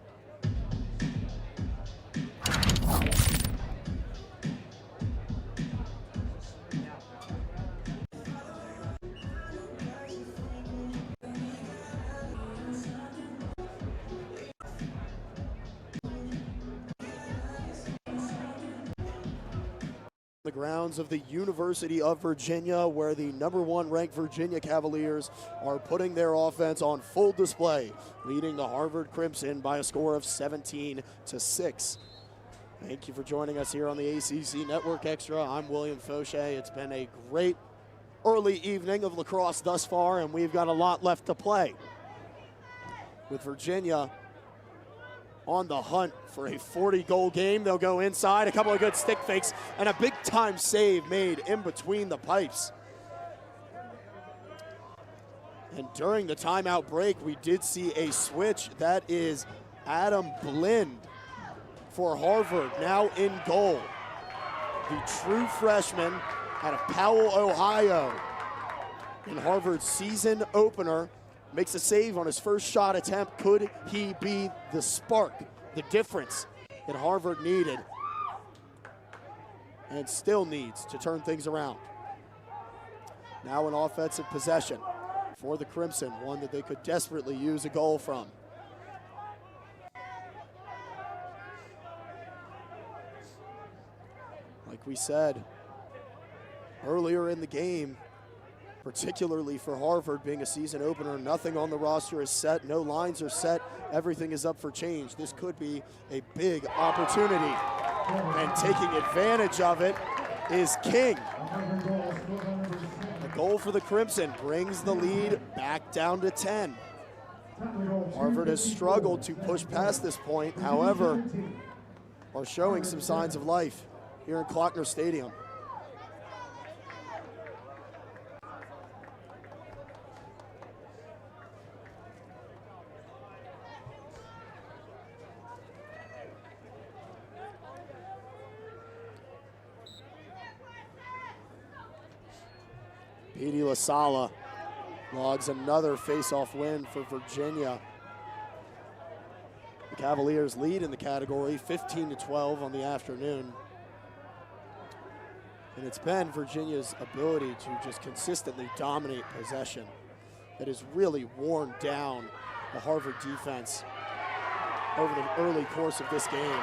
grounds of the University of Virginia, where the #1 ranked Virginia Cavaliers are putting their offense on full display, leading the Harvard Crimson by a score of 17-6. Thank you for joining us here on the ACC Network Extra. I'm William Fauché. It's been a great early evening of lacrosse thus far, and we've got a lot left to play. With Virginia on the hunt for a 40-goal game, they'll go inside, a couple of good stick fakes, and a big-time save made in between the pipes. And during the timeout break, we did see a switch. That is Adam Blind for Harvard, now in goal. The true freshman out of Powell, Ohio, in Harvard's season opener, makes a save on his first shot attempt. Could he be the spark, the difference that Harvard needed and still needs to turn things around? Now an offensive possession for the Crimson, one that they could desperately use a goal from. Like we said earlier in the game, particularly for Harvard being a season opener, nothing on the roster is set, no lines are set, everything is up for change. This could be a big opportunity, and taking advantage of it is King. The goal for the Crimson brings the lead back down to 10. Harvard has struggled to push past this point, however, are showing some signs of life here in Klockner Stadium. Petey LaSala logs another face-off win for Virginia. The Cavaliers lead in the category 15-12 on the afternoon. And it's been Virginia's ability to just consistently dominate possession that has really worn down the Harvard defense over the early course of this game.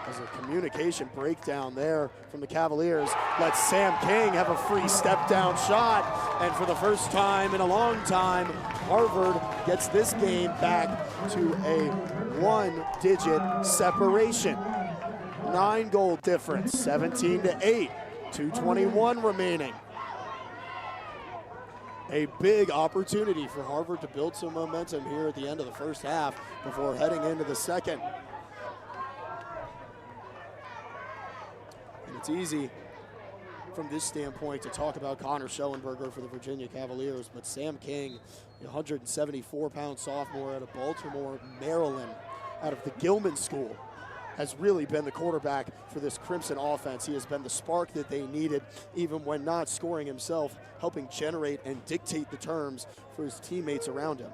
As a communication breakdown there from the Cavaliers lets Sam King have a free step-down shot. And for the first time in a long time, Harvard gets this game back to a one-digit separation. 9-goal difference, 17-8, 2:21 remaining. A big opportunity for Harvard to build some momentum here at the end of the first half before heading into the second. And it's easy from this standpoint to talk about Connor Schoenberger for the Virginia Cavaliers, but Sam King, a 174-pound sophomore out of Baltimore, Maryland, out of the Gilman School, has really been the quarterback for this Crimson offense. He has been the spark that they needed, even when not scoring himself, helping generate and dictate the terms for his teammates around him.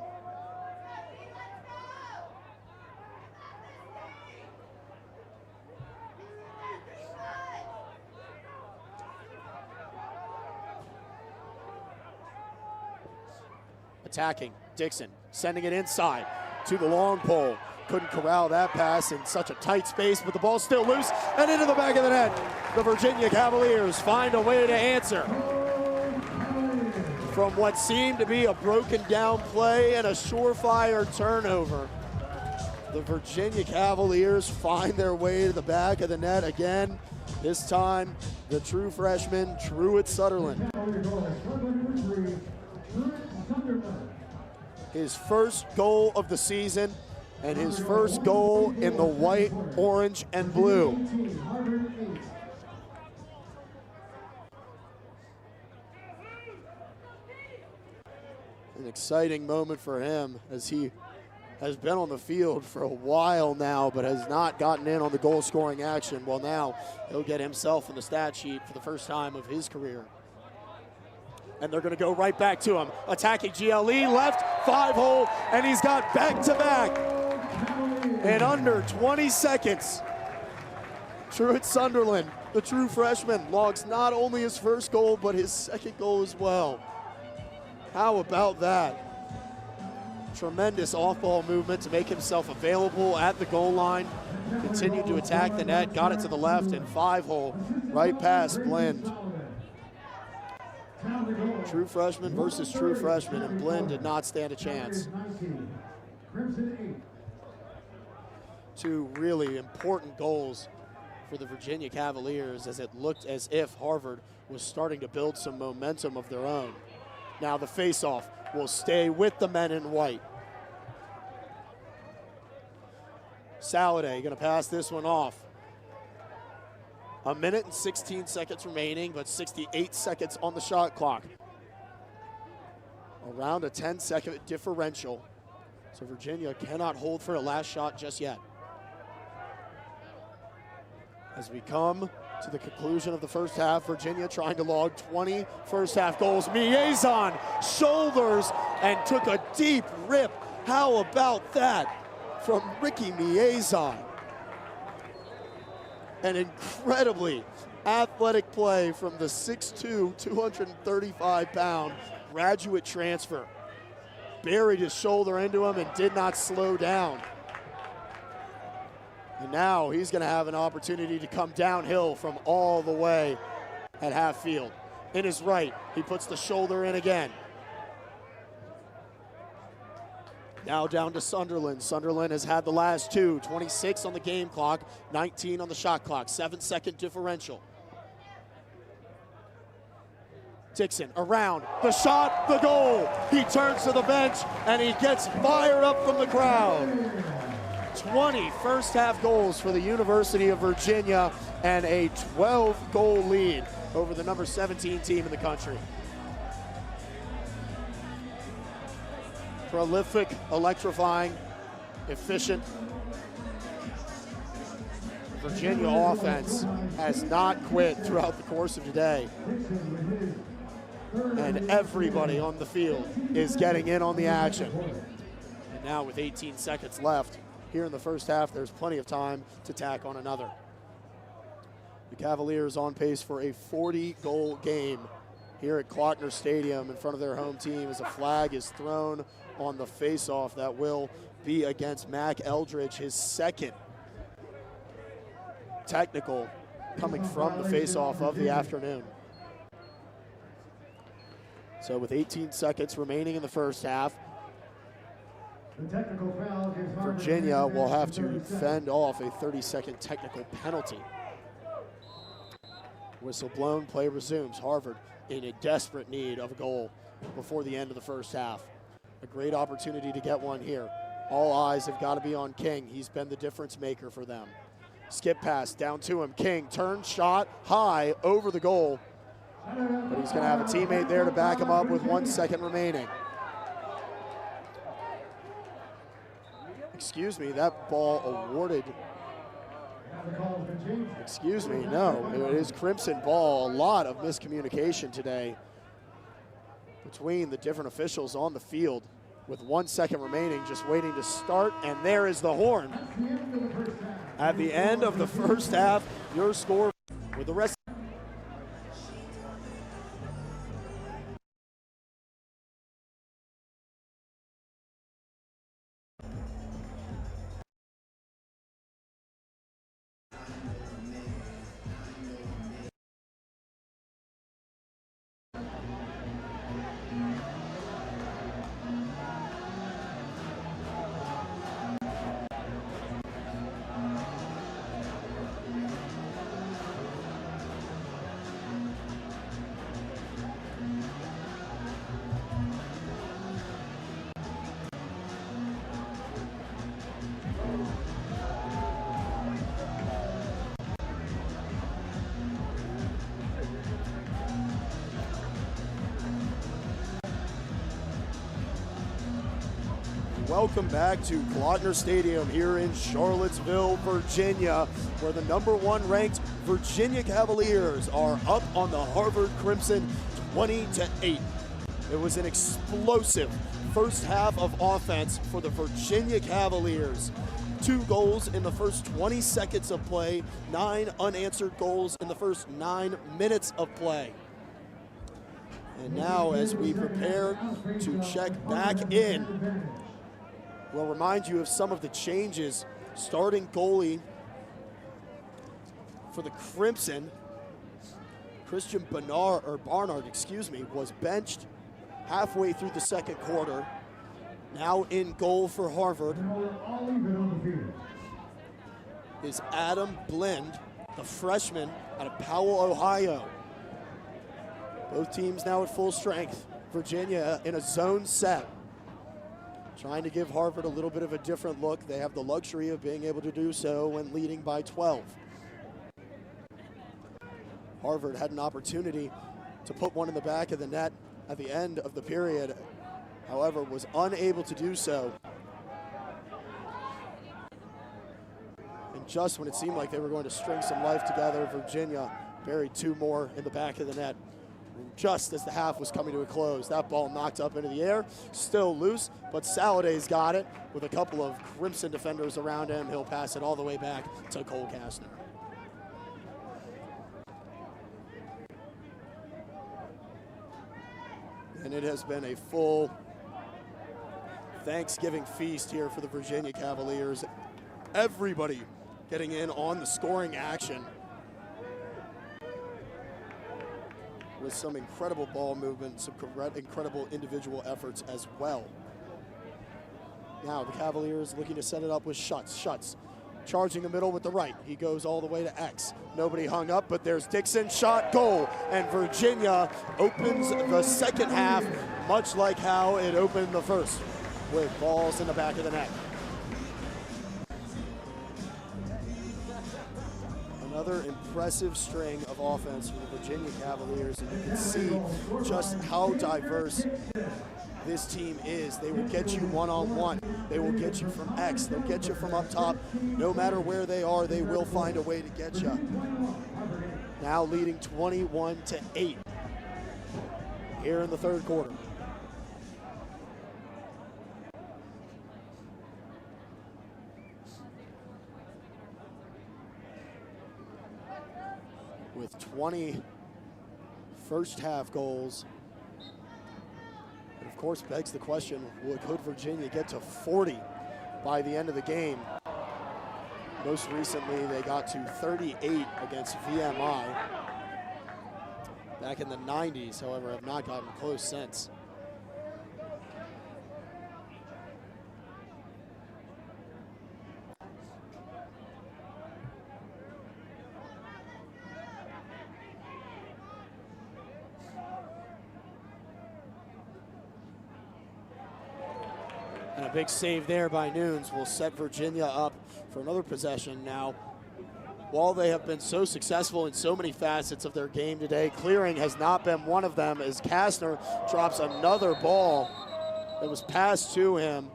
Attacking, Dixon, sending it inside to the long pole. Couldn't corral that pass in such a tight space, but the ball's still loose and into the back of the net. The Virginia Cavaliers find a way to answer from what seemed to be a broken down play and a surefire turnover. The Virginia Cavaliers find their way to the back of the net again. This time, the true freshman, Truett Sutherland. His first goal of the season, and his first goal in the white, orange, and blue. An exciting moment for him, as he has been on the field for a while now, but has not gotten in on the goal-scoring action. Well, now he'll get himself in the stat sheet for the first time of his career. And they're going to go right back to him. Attacking GLE, left, 5-hole, and he's got back-to-back. In under 20 seconds, Truett Sunderland, the true freshman, logs not only his first goal, but his second goal as well. How about that? Tremendous off-ball movement to make himself available at the goal line. Continued to attack the net, got it to the left, and 5-hole right past Blind. True freshman versus true freshman, and Blind did not stand a chance. Two really important goals for the Virginia Cavaliers, as it looked as if Harvard was starting to build some momentum of their own. Now the face-off will stay with the men in white. Saladay gonna pass this one off. 1 minute and 16 seconds remaining, but 68 seconds on the shot clock. Around a 10-second differential. So Virginia cannot hold for a last shot just yet. As we come to the conclusion of the first half, Virginia trying to log 20 first half goals. Miezon shoulders and took a deep rip. How about that from Ricky Miezon? An incredibly athletic play from the 6'2", 235-pound graduate transfer. Buried his shoulder into him and did not slow down. And now he's going to have an opportunity to come downhill from all the way at half field. In his right, he puts the shoulder in again. Now down to Sunderland. Sunderland has had the last two, 26 on the game clock, 19 on the shot clock, 7-second differential. Dixon around, the shot, the goal. He turns to the bench and he gets fired up from the crowd. 20 first half goals for the University of Virginia and a 12-goal lead over the number 17 team in the country. Prolific, electrifying, efficient. Virginia offense has not quit throughout the course of today. And everybody on the field is getting in on the action. And now with 18 seconds left here in the first half, there's plenty of time to tack on another. The Cavaliers on pace for a 40-goal game here at Klockner Stadium in front of their home team as a flag is thrown on the face-off that will be against Mac Eldridge, his second technical coming from the face-off of the afternoon. So with 18 seconds remaining in the first half, Virginia will have to fend off a 30-second technical penalty. Whistle blown, play resumes. Harvard in a desperate need of a goal before the end of the first half. A great opportunity to get one here. All eyes have got to be on King. He's been the difference maker for them. Skip pass down to him. King turn shot high over the goal. But he's going to have a teammate there to back him up with 1 second remaining. Excuse me, that ball awarded. Excuse me, no, it is Crimson ball. A lot of miscommunication today between the different officials on the field with 1 second remaining, just waiting to start, and there is the horn. At the end of the first half, your score with the rest. Welcome back to Klockner Stadium here in Charlottesville, Virginia, where the #1 ranked Virginia Cavaliers are up on the Harvard Crimson 20-8. It was an explosive first half of offense for the Virginia Cavaliers. 2 goals in the first 20 seconds of play, 9 unanswered goals in the first 9 minutes of play. And now as we prepare to check back in We'll remind you of some of the changes. Starting goalie for the Crimson, Christian Barnard, was benched halfway through the second quarter. Now in goal for Harvard is Adam Blind, the freshman out of Powell, Ohio. Both teams now at full strength. Virginia in a zone set, trying to give Harvard a little bit of a different look. They have the luxury of being able to do so when leading by 12. Harvard had an opportunity to put one in the back of the net at the end of the period, however, was unable to do so. And just when it seemed like they were going to string some life together, Virginia buried two more in the back of the net. Just as the half was coming to a close, that ball knocked up into the air, still loose, but Saladay's got it with a couple of Crimson defenders around him. He'll pass it all the way back to Cole Kastner. And it has been a full Thanksgiving feast here for the Virginia Cavaliers. Everybody getting in on the scoring action with some incredible ball movement, some incredible individual efforts as well. Now the Cavaliers looking to set it up with Schutz. Schutz charging the middle with the right. He goes all the way to X. Nobody hung up, but there's Dixon, shot, goal. And Virginia opens the second half, much like how it opened the first, with balls in the back of the net. Another impressive string of offense for the Virginia Cavaliers, and you can see just how diverse this team is. They will get you one-on-one. They will get you from X. They'll get you from up top. No matter where they are, they will find a way to get you. Now leading 21-8 here in the third quarter. With 20 first half goals, it of course begs the question, could Virginia get to 40 by the end of the game? Most recently they got to 38 against VMI back in the 90s, however have not gotten close since. And a big save there by Nunes will set Virginia up for another possession. Now, while they have been so successful in so many facets of their game today, clearing has not been one of them, as Kastner drops another ball that was passed to him.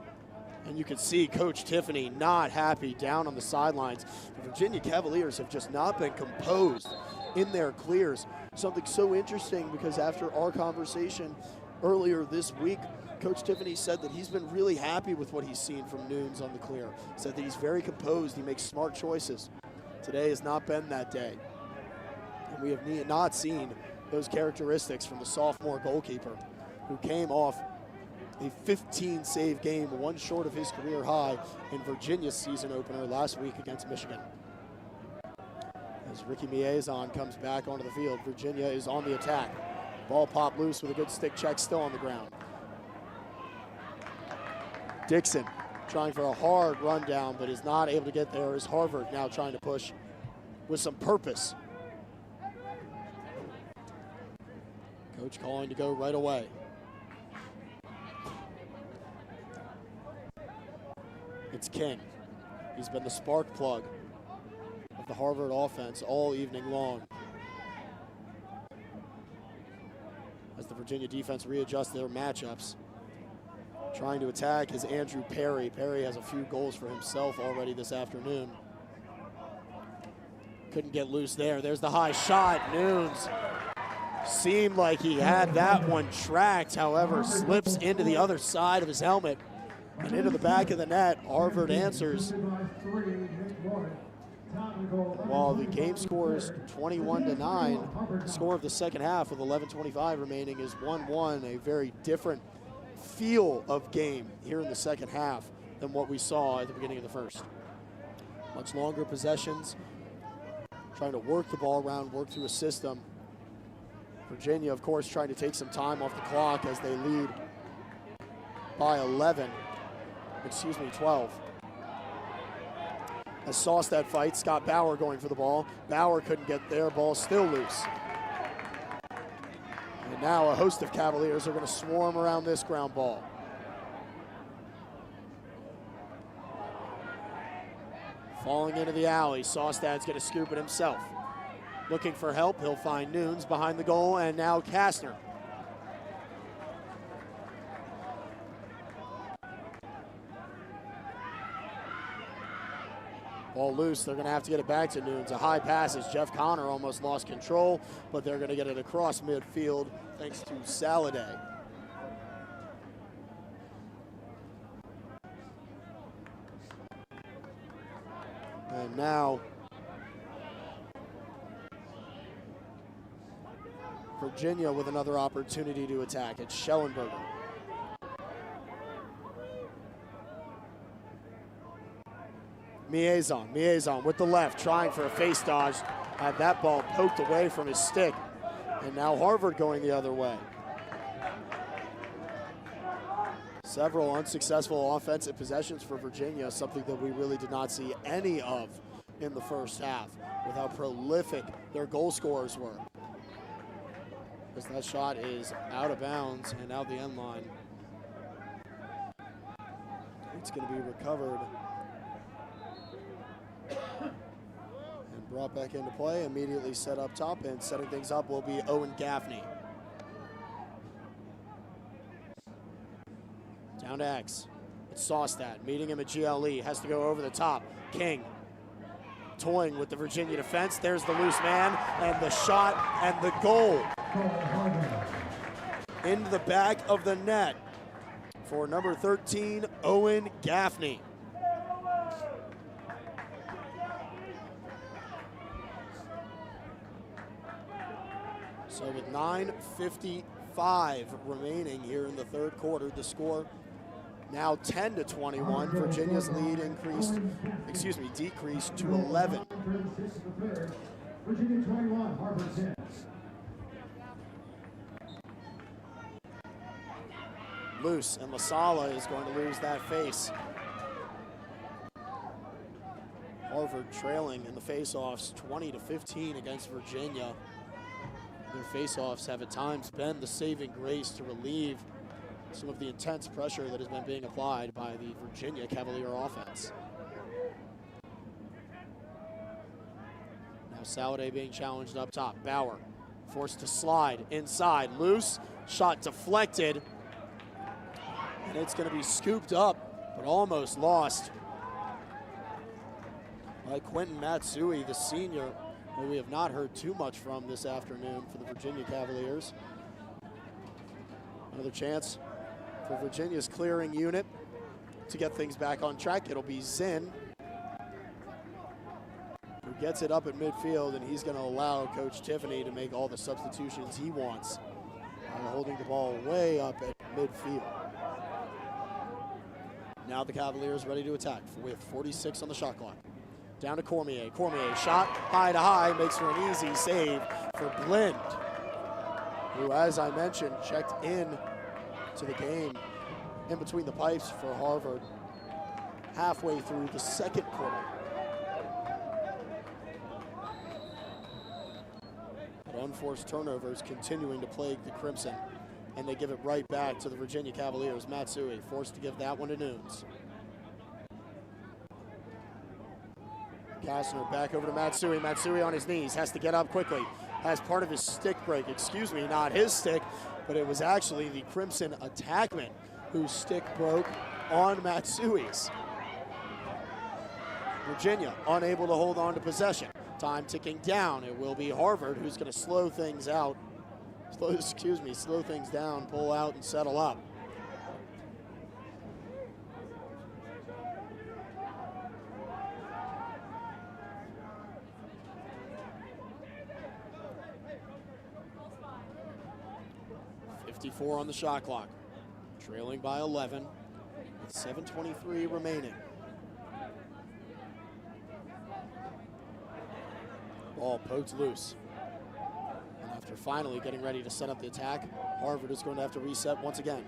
And you can see Coach Tiffany not happy down on the sidelines. The Virginia Cavaliers have just not been composed in their clears. Something so interesting, because after our conversation earlier this week, Coach Tiffany said that he's been really happy with what he's seen from Nunes on the clear. Said that he's very composed, he makes smart choices. Today has not been that day. And we have not seen those characteristics from the sophomore goalkeeper, who came off a 15 save game, one short of his career high in Virginia's season opener last week against Michigan. As Ricky Miezon comes back onto the field, Virginia is on the attack. Ball popped loose with a good stick check, still on the ground. Dixon trying for a hard rundown, but is not able to get there, as Harvard now trying to push with some purpose. Coach calling to go right away. It's King. He's been the spark plug of the Harvard offense all evening long. As the Virginia defense readjusts their matchups. Trying to attack is Andrew Perry. Perry has a few goals for himself already this afternoon. Couldn't get loose there. There's the high shot. Nunes seemed like he had that one tracked, however, slips into the other side of his helmet and into the back of the net. Harvard answers. While the game scores 21-9, the score of the second half with 11:25 remaining is 1-1, a very different feel of game here in the second half than what we saw at the beginning of the first. Much longer possessions, trying to work the ball around, work through a system. Virginia, of course, trying to take some time off the clock as they lead by 12. As Sawstad fights, Scott Bauer going for the ball. Bauer couldn't get there, ball still loose. And now a host of Cavaliers are going to swarm around this ground ball. Falling into the alley, Sawstad's going to scoop it himself. Looking for help, he'll find Nunes behind the goal, and now Kastner. Ball loose, they're going to have to get it back to Nunes. A high pass as Jeff Connor almost lost control, but they're going to get it across midfield thanks to Saladay. And now Virginia with another opportunity to attack. It's Schellenberger. Miezon with the left, trying for a face dodge. Had that ball poked away from his stick. And now Harvard going the other way. Several unsuccessful offensive possessions for Virginia, something that we really did not see any of in the first half, with how prolific their goal scorers were. As that shot is out of bounds and out the end line. It's going to be recovered and brought back into play, immediately set up top, and setting things up will be Owen Gaffney. Down to X. It's Sawstad meeting him at GLE. Has to go over the top. King toying with the Virginia defense. There's the loose man and the shot and the goal. Into the back of the net for number 13, Owen Gaffney. So with 9:55 remaining here in the third quarter, the score now 10-21. Virginia's lead decreased to 11. Virginia 21, Harvard 10. Loose, and Lasala is going to lose that face. Harvard trailing in the faceoffs 20-15 against Virginia. Their faceoffs have at times been the saving grace to relieve some of the intense pressure that has been being applied by the Virginia Cavalier offense. Now Saladay being challenged up top. Bauer forced to slide inside, loose, shot deflected, and it's going to be scooped up, but almost lost by Quentin Matsui, the senior, who we have not heard too much from this afternoon for the Virginia Cavaliers. Another chance for Virginia's clearing unit to get things back on track. It'll be Zinn who gets it up at midfield, and he's going to allow Coach Tiffany to make all the substitutions he wants by holding the ball way up at midfield. Now the Cavaliers ready to attack with 46 on the shot clock. Down to Cormier. Cormier shot high to high, makes for an easy save for Blind, who, as I mentioned, checked in to the game in between the pipes for Harvard halfway through the second quarter. But unforced turnovers continuing to plague the Crimson, and they give it right back to the Virginia Cavaliers. Matsui forced to give that one to Nunes. Kastner back over to Matsui. Matsui on his knees, has to get up quickly. Has part of his stick break, not his stick, but it was actually the Crimson attackman whose stick broke on Matsui's. Virginia unable to hold on to possession. Time ticking down. It will be Harvard who's going to slow things out. Slow things down, pull out, and settle up. On the shot clock, trailing by 11 with 7:23 remaining. Ball poked loose. And after finally getting ready to set up the attack, Harvard is going to have to reset once again.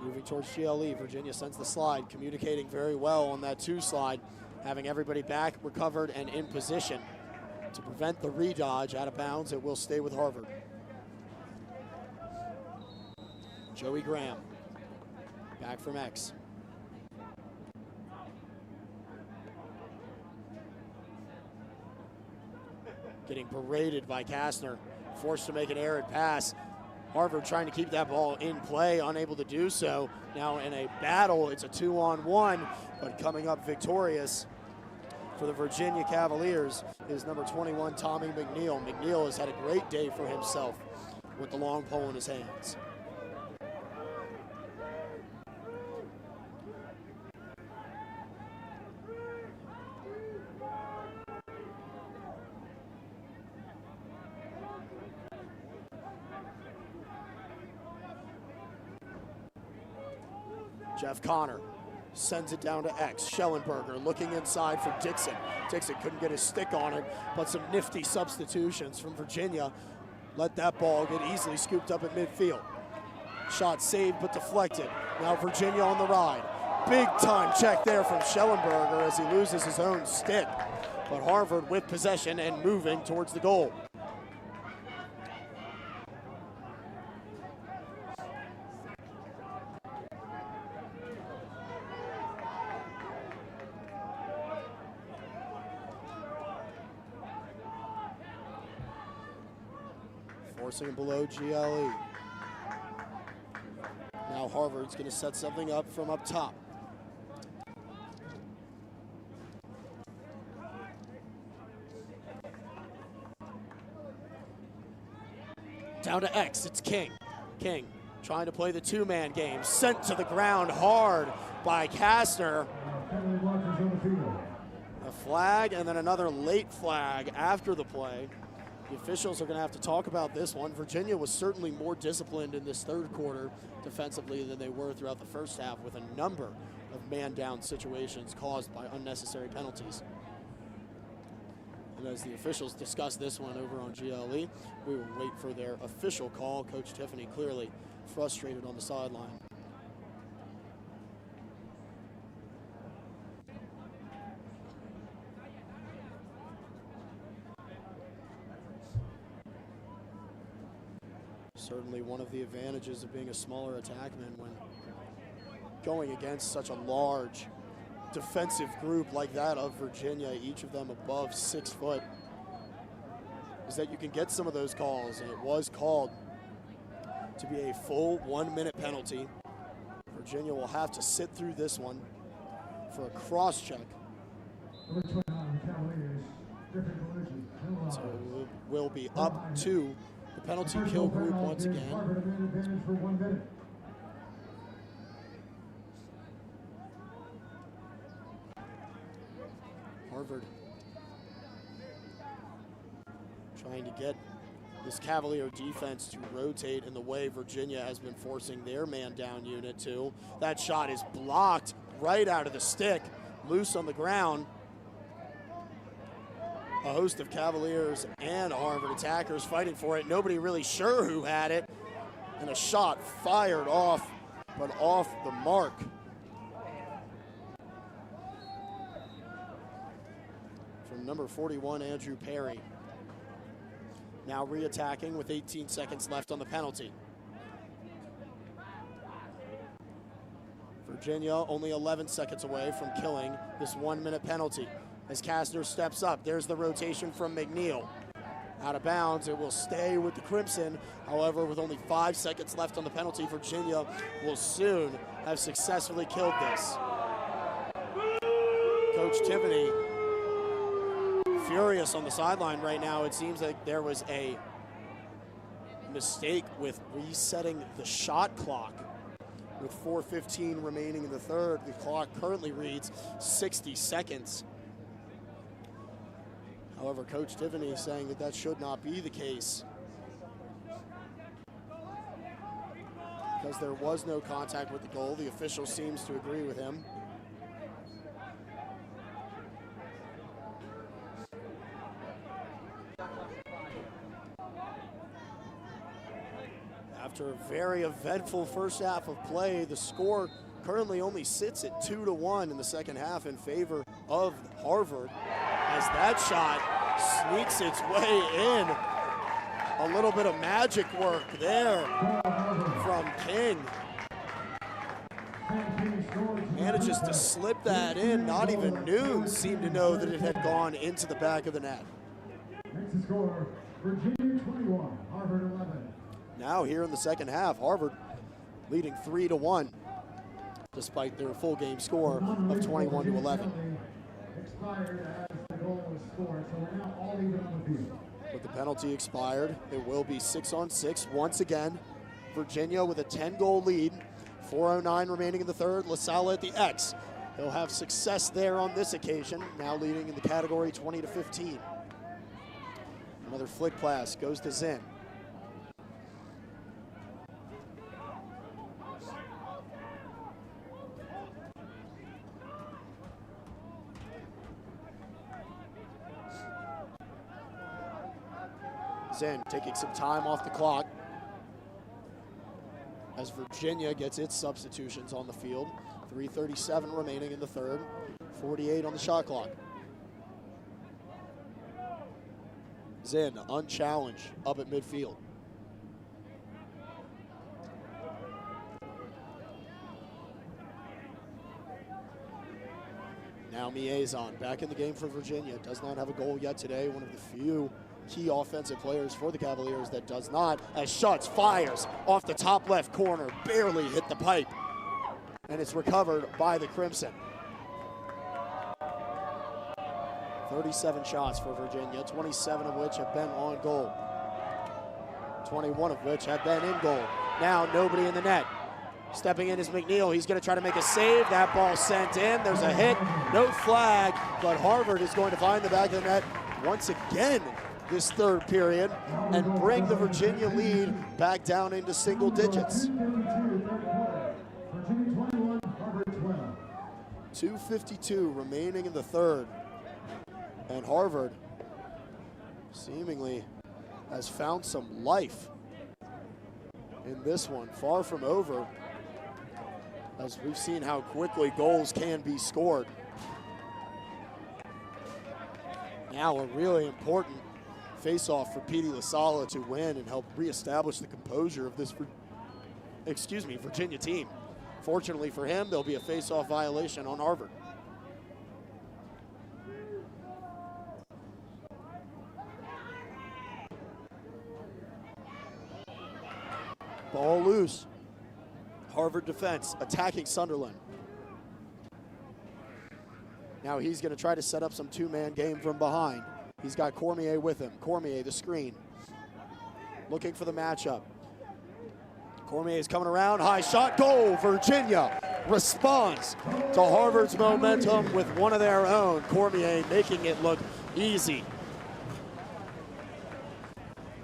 Moving towards GLE, Virginia sends the slide, communicating very well on that 2 slide, having everybody back, recovered, and in position. To prevent the redodge out of bounds, it will stay with Harvard. Joey Graham, back from X. Getting berated by Kastner, forced to make an errant pass. Harvard trying to keep that ball in play, unable to do so. Now in a battle, it's a 2-on-1, but coming up victorious for the Virginia Cavaliers is number 21, Tommy McNeil. McNeil has had a great day for himself with the long pole in his hands. Jeff Connor sends it down to X. Schellenberger looking inside for Dixon. Dixon couldn't get his stick on it, but some nifty substitutions from Virginia let that ball get easily scooped up at midfield. Shot saved but deflected. Now Virginia on the ride. Big time check there from Schellenberger as he loses his own stick. But Harvard with possession and moving towards the goal. Forcing it below GLE. Now Harvard's going to set something up from up top. Down to X, it's King. King trying to play the 2-man game. Sent to the ground hard by Kastner. A flag and then another late flag after the play. The officials are going to have to talk about this one. Virginia was certainly more disciplined in this 3rd quarter defensively than they were throughout the 1st half, with a number of man-down situations caused by unnecessary penalties. And as the officials discuss this one over on GLE, we will wait for their official call. Coach Tiffany clearly frustrated on the sideline. Certainly one of the advantages of being a smaller attackman when going against such a large defensive group like that of Virginia, each of them above 6 foot, is that you can get some of those calls, and it was called to be a full 1-minute penalty. Virginia will have to sit through this one for a cross check. So we'll be up to the penalty kill group once again. Harvard trying to get this Cavalier defense to rotate in the way Virginia has been forcing their man-down unit to. That shot is blocked right out of the stick, loose on the ground. A host of Cavaliers and Harvard attackers fighting for it. Nobody really sure who had it. And a shot fired off, but off the mark. From number 41, Andrew Perry. Now re-attacking with 18 seconds left on the penalty. Virginia only 11 seconds away from killing this 1-minute penalty. As Kastner steps up, there's the rotation from McNeil. Out of bounds, it will stay with the Crimson. However, with only 5 seconds left on the penalty, Virginia will soon have successfully killed this. Coach Tiffany furious on the sideline right now. It seems like there was a mistake with resetting the shot clock. With 4:15 remaining in the 3rd, the clock currently reads 60 seconds. However, Coach Tiffany is saying that that should not be the case. because there was no contact with the goal. The official seems to agree with him. After a very eventful first half of play, the score currently only sits at 2-1 in the second half in favor of Harvard, as that shot sneaks its way in. A little bit of magic work there from King. Manages to slip that in. Not even Noon seemed to know that it had gone into the back of the net. Next score, Virginia 21, Harvard 11. Now here in the second half, Harvard leading 3-1, despite their full game score of 21-11. Expired as the goal was scored, so we're now all even on the field. With the penalty expired, it will be 6-on-6 once again. Virginia with a 10-goal lead. 4:09 remaining in the third. LaSalle at the X. He'll have success there on this occasion, now leading in the category 20-15. Another flick pass goes to Zinn. Zinn taking some time off the clock as Virginia gets its substitutions on the field. 3:37 remaining in the third, 48 on the shot clock. Zinn unchallenged up at midfield. Now Miezon back in the game for Virginia. Does not have a goal yet today. One of the few key offensive players for the Cavaliers that does not, as Schutz fires off the top left corner, barely hit the pipe, and it's recovered by the Crimson. 37 shots for Virginia, 27 of which have been on goal, 21 of which have been in goal. Now nobody in the net. Stepping in is McNeil. He's going to try to make a save. That ball sent in. There's a hit, no flag, but Harvard is going to find the back of the net once again this third period and bring the Virginia lead back down into single digits. 2:52 remaining in the third, and Harvard seemingly has found some life in this one. Far from over, as we've seen how quickly goals can be scored. Now a really important face-off for Petey LaSalle to win and help reestablish the composure of this Virginia team. Fortunately for him, there'll be a face-off violation on Harvard. Ball loose. Harvard defense attacking Sunderland. Now he's going to try to set up some two-man game from behind. He's got Cormier with him. Cormier, the screen. Looking for the matchup. Cormier is coming around. High shot, goal. Virginia responds to Harvard's momentum with one of their own. Cormier making it look easy.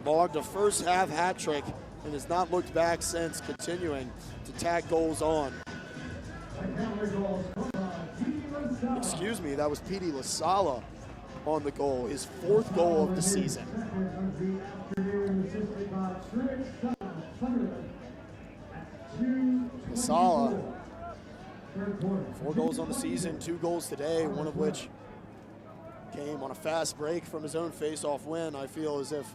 Logged a first half hat trick and has not looked back since, continuing to tag goals on. Excuse me, that was Petey LaSalle on the goal, his fourth goal of the season. LaSalle, 4 goals on the season, 2 goals today, one of which came on a fast break from his own face-off win. I feel as if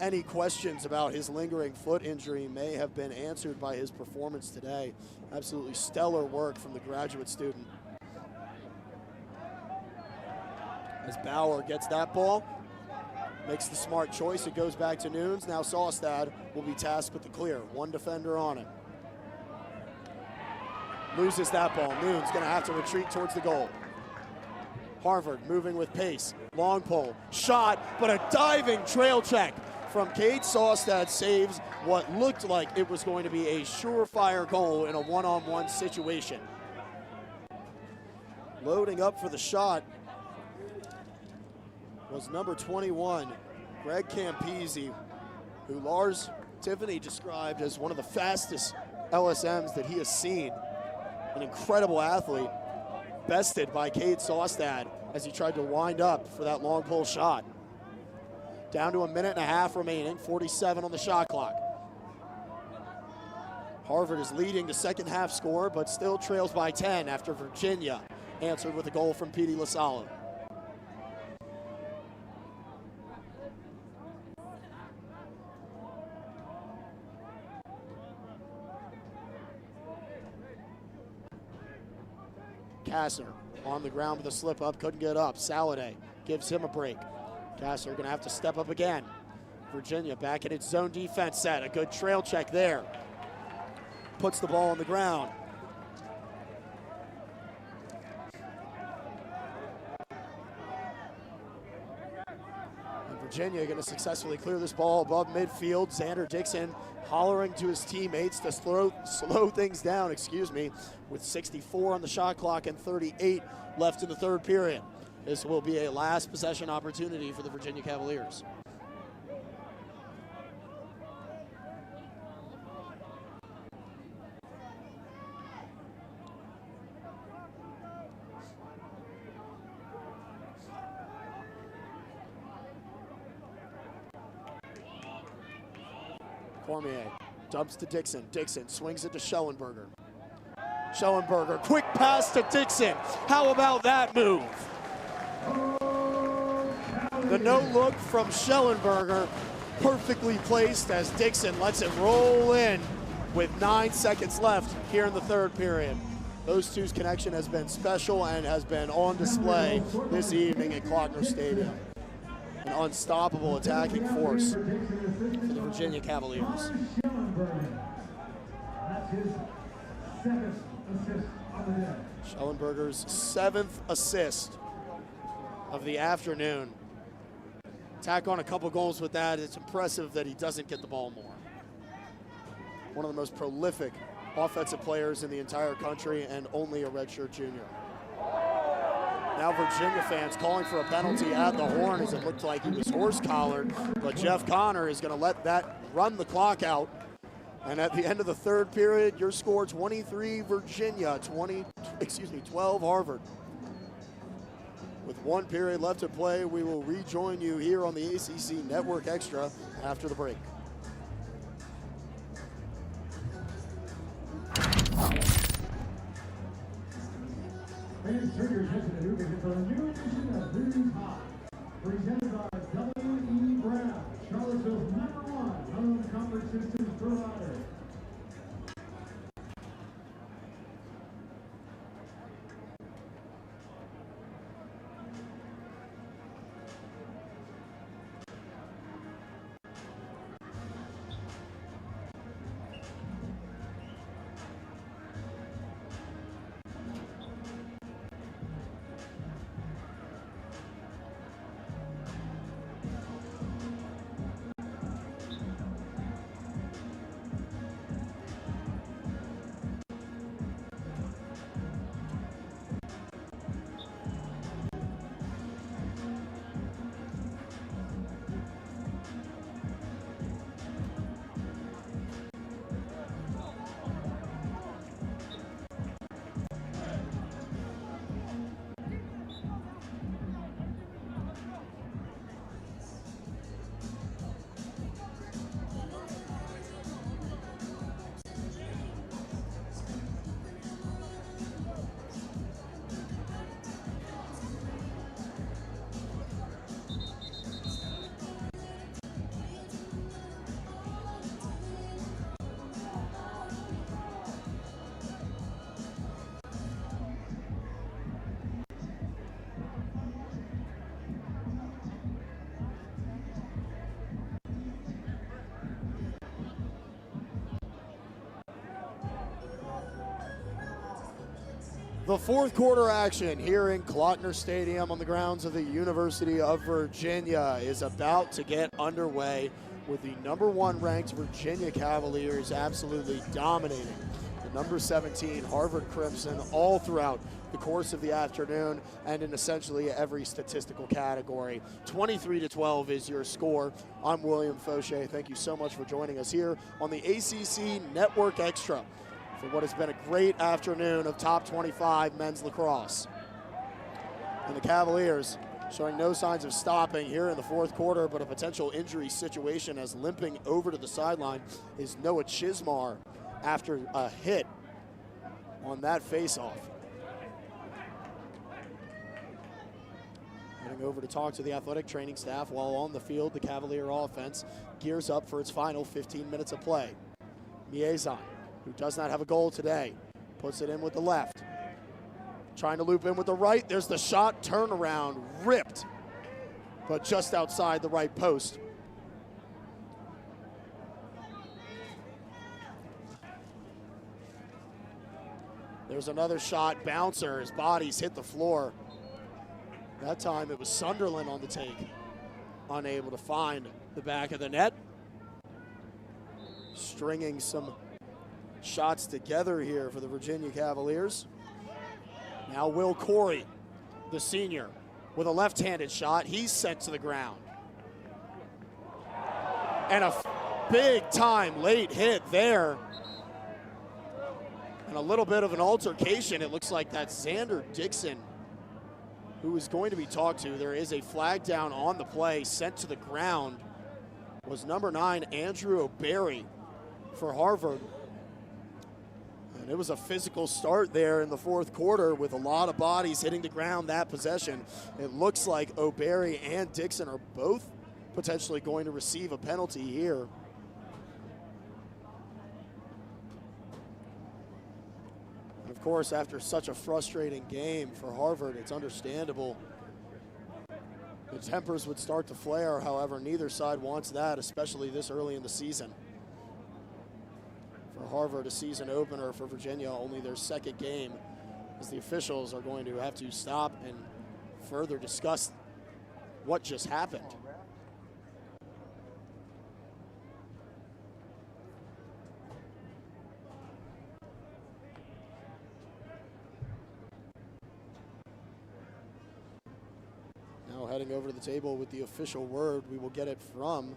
any questions about his lingering foot injury may have been answered by his performance today. Absolutely stellar work from the graduate student. As Bauer gets that ball, makes the smart choice, it goes back to Nunes. Now Saustad will be tasked with the clear. One defender on it. Loses that ball. Nunes gonna have to retreat towards the goal. Harvard moving with pace. Long pole, shot, but a diving trail check from Cade Saustad saves what looked like it was going to be a surefire goal in a one-on-one situation. Loading up for the shot was number 21, Greg Campese, who Lars Tiffany described as one of the fastest LSMs that he has seen. An incredible athlete, bested by Cade Saustad as he tried to wind up for that long pull shot. Down to a minute and a half remaining, 47 on the shot clock. Harvard is leading the second half score, but still trails by 10 after Virginia answered with a goal from Petey LaSalle. Kassner on the ground with a slip up, couldn't get up. Saladay gives him a break. Kassner gonna have to step up again. Virginia back in its zone defense set. A good trail check there. Puts the ball on the ground. And Virginia gonna successfully clear this ball above midfield. Xander Dixon hollering to his teammates to slow things down, with 64 on the shot clock and 38 left in the third period. This will be a last possession opportunity for the Virginia Cavaliers. Cormier dumps to Dixon. Dixon swings it to Schellenberger. Schellenberger, quick pass to Dixon. How about that move? The no look from Schellenberger, perfectly placed as Dixon lets it roll in with 9 seconds left here in the third period. Those two's connection has been special and has been on display this evening at Klockner Stadium. An unstoppable attacking force for the Virginia Cavaliers. Schellenberger's 7th assist of the afternoon. Tack on a couple goals with that. It's impressive that he doesn't get the ball more. One of the most prolific offensive players in the entire country and only a redshirt junior. Now Virginia fans calling for a penalty at the horn as it looked like he was horse-collared, but Jeff Connor is going to let that run the clock out. And at the end of the third period, your score 23 Virginia, 12 Harvard. With 1 period left to play, we will rejoin you here on the ACC Network Extra after the break. Fans, turn your attention to UVA for a new edition of News Hot, presented by W.E. Brown, Charlottesville's #1 home comfort systems provider. The fourth quarter action here in Klockner Stadium on the grounds of the University of Virginia is about to get underway with the #1 ranked Virginia Cavaliers absolutely dominating the #17 Harvard Crimson all throughout the course of the afternoon and in essentially every statistical category. 23-12 is your score. I'm William Fauché. Thank you so much for joining us here on the ACC Network Extra for what has been a great afternoon of top 25 men's lacrosse. And the Cavaliers showing no signs of stopping here in the fourth quarter, but a potential injury situation as limping over to the sideline is Noah Chismar after a hit on that faceoff. Heading over to talk to the athletic training staff while on the field, the Cavalier offense gears up for its final 15 minutes of play. Miezan, who does not have a goal today, puts it in with the left. Trying to loop in with the right. There's the shot, turnaround, ripped, but just outside the right post. There's another shot, bouncer, his body's hit the floor. That time it was Sunderland on the take, unable to find the back of the net. Stringing some shots together here for the Virginia Cavaliers. Now Will Corey, the senior, with a left-handed shot. He's sent to the ground. And a big-time late hit there. And a little bit of an altercation. It looks like that's Xander Dixon who is going to be talked to. There is a flag down on the play. Sent to the ground was number 9, Andrew O'Barry for Harvard. And it was a physical start there in the fourth quarter with a lot of bodies hitting the ground that possession. It looks like O'Barry and Dixon are both potentially going to receive a penalty here. And of course, after such a frustrating game for Harvard, it's understandable the tempers would start to flare. However, neither side wants that, especially this early in the season. For Harvard, a season opener. For Virginia, only their second game, as the officials are going to have to stop and further discuss what just happened. Now heading over to the table with the official word, we will get it from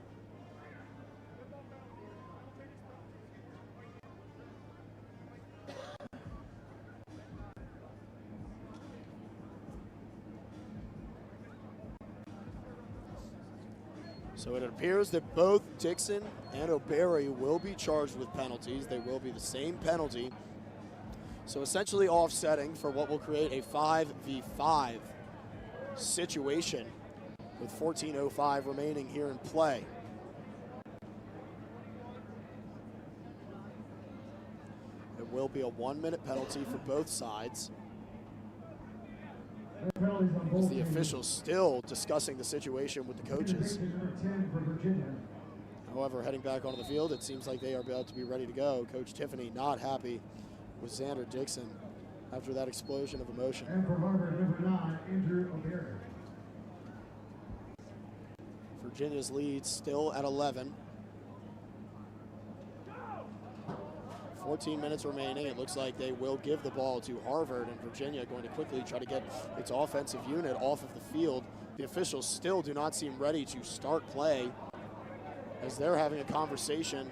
So it appears that both Dixon and O'Barry will be charged with penalties. They will be the same penalty. So essentially offsetting for what will create a 5v5 situation with 14:05 remaining here in play. It will be a 1-minute penalty for both sides. As the officials still discussing the situation with the coaches. However, heading back onto the field, it seems like they are about to be ready to go. Coach Tiffany not happy with Xander Dixon after that explosion of emotion. And for Harvard, number 9, Andrew O'Barry. Virginia's lead still at 11. 14 minutes remaining. It looks like they will give the ball to Harvard, and Virginia going to quickly try to get its offensive unit off of the field. The officials still do not seem ready to start play as they're having a conversation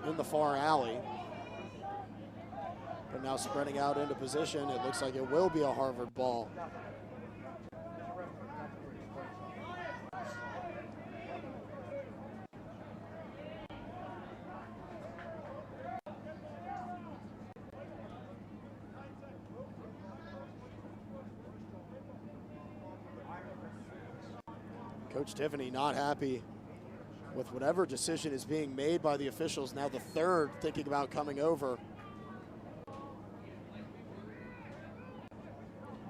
in the far alley. But now spreading out into position, it looks like it will be a Harvard ball. Coach Tiffany not happy with whatever decision is being made by the officials. Now the third thinking about coming over.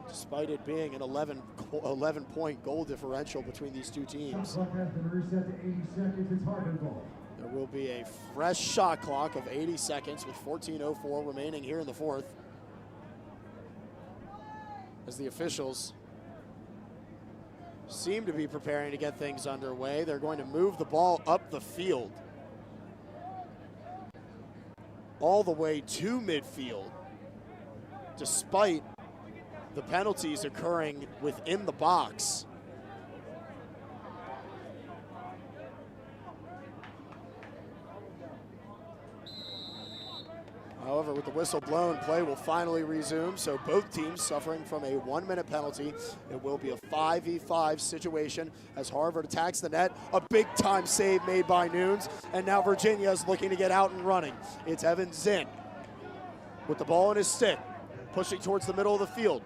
Despite it being an 11-point goal differential between these two teams. Shot clock has been reset to 80 seconds. It's Harvard ball. There will be a fresh shot clock of 80 seconds with 14:04 remaining here in the fourth. As the officials seem to be preparing to get things underway. They're going to move the ball up the field all the way to midfield, despite the penalties occurring within the box. However, with the whistle blown, play will finally resume. So both teams suffering from a 1-minute penalty. It will be a 5v5 situation as Harvard attacks the net. A big-time save made by Nunes, and now Virginia is looking to get out and running. It's Evan Zinn with the ball in his stick, pushing towards the middle of the field.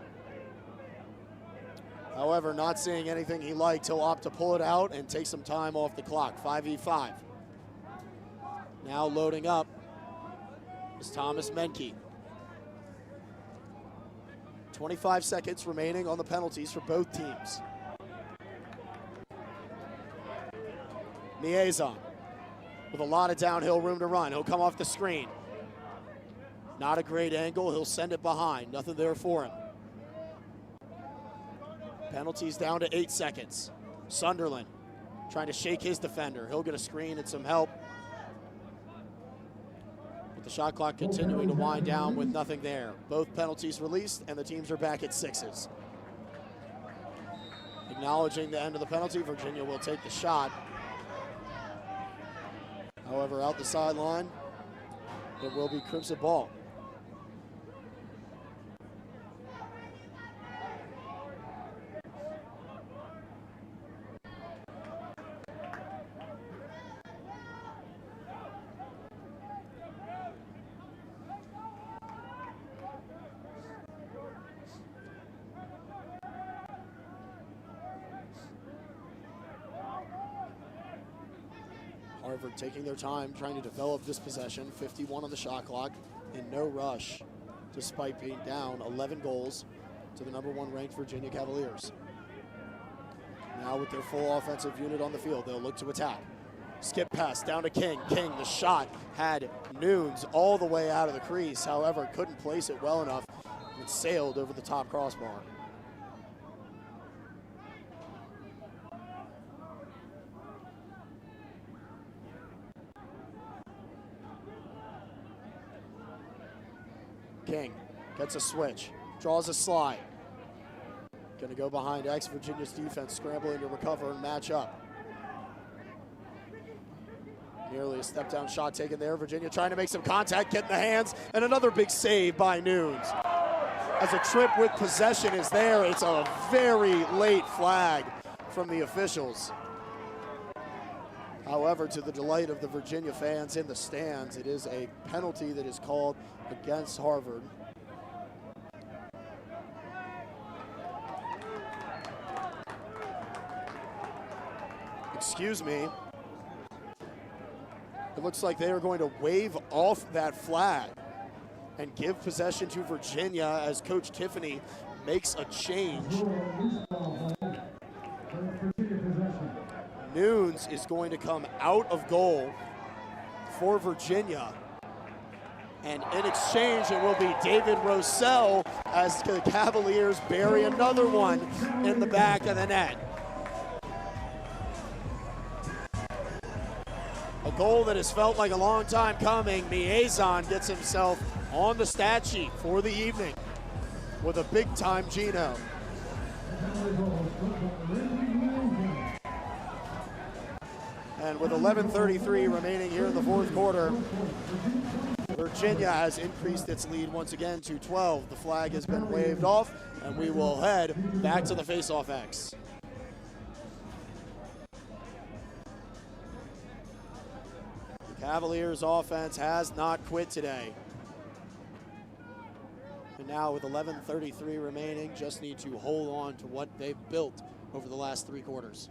However, not seeing anything he liked, he'll opt to pull it out and take some time off the clock. 5v5. Now loading up is Thomas Menke. 25 seconds remaining on the penalties for both teams. Miezon with a lot of downhill room to run. He'll come off the screen. Not a great angle. He'll send it behind. Nothing there for him. Penalties down to 8 seconds. Sunderland trying to shake his defender. He'll get a screen and some help. The shot clock continuing to wind down with nothing there. Both penalties released, and the teams are back at sixes. Acknowledging the end of the penalty, Virginia will take the shot. However, out the sideline, it will be Crimson ball. Harvard taking their time, trying to develop this possession. 51 on the shot clock, in no rush, despite being down 11 goals to the #1 ranked Virginia Cavaliers. Now with their full offensive unit on the field, they'll look to attack. Skip pass down to King. King, the shot had Nunes all the way out of the crease. However, couldn't place it well enough. It sailed over the top crossbar. King gets a switch, draws a slide. Gonna go behind X. Virginia's defense scrambling to recover and match up. Nearly a step down shot taken there. Virginia trying to make some contact, get in the hands, and another big save by Nunes. As a trip with possession is there, it's a very late flag from the officials. However, to the delight of the Virginia fans in the stands, it is a penalty that is called against Harvard. Excuse me. It looks like they are going to wave off that flag and give possession to Virginia as Coach Tiffany makes a change. Nunes is going to come out of goal for Virginia. And in exchange, it will be David Rossell as the Cavaliers bury another one in the back of the net. A goal that has felt like a long time coming. Miezon gets himself on the stat sheet for the evening with a big-time Gino. And with 11:33 remaining here in the fourth quarter, Virginia has increased its lead once again to 12. The flag has been waved off, and we will head back to the face-off X. The Cavaliers offense has not quit today. And now with 11:33 remaining, just need to hold on to what they've built over the last 3 quarters.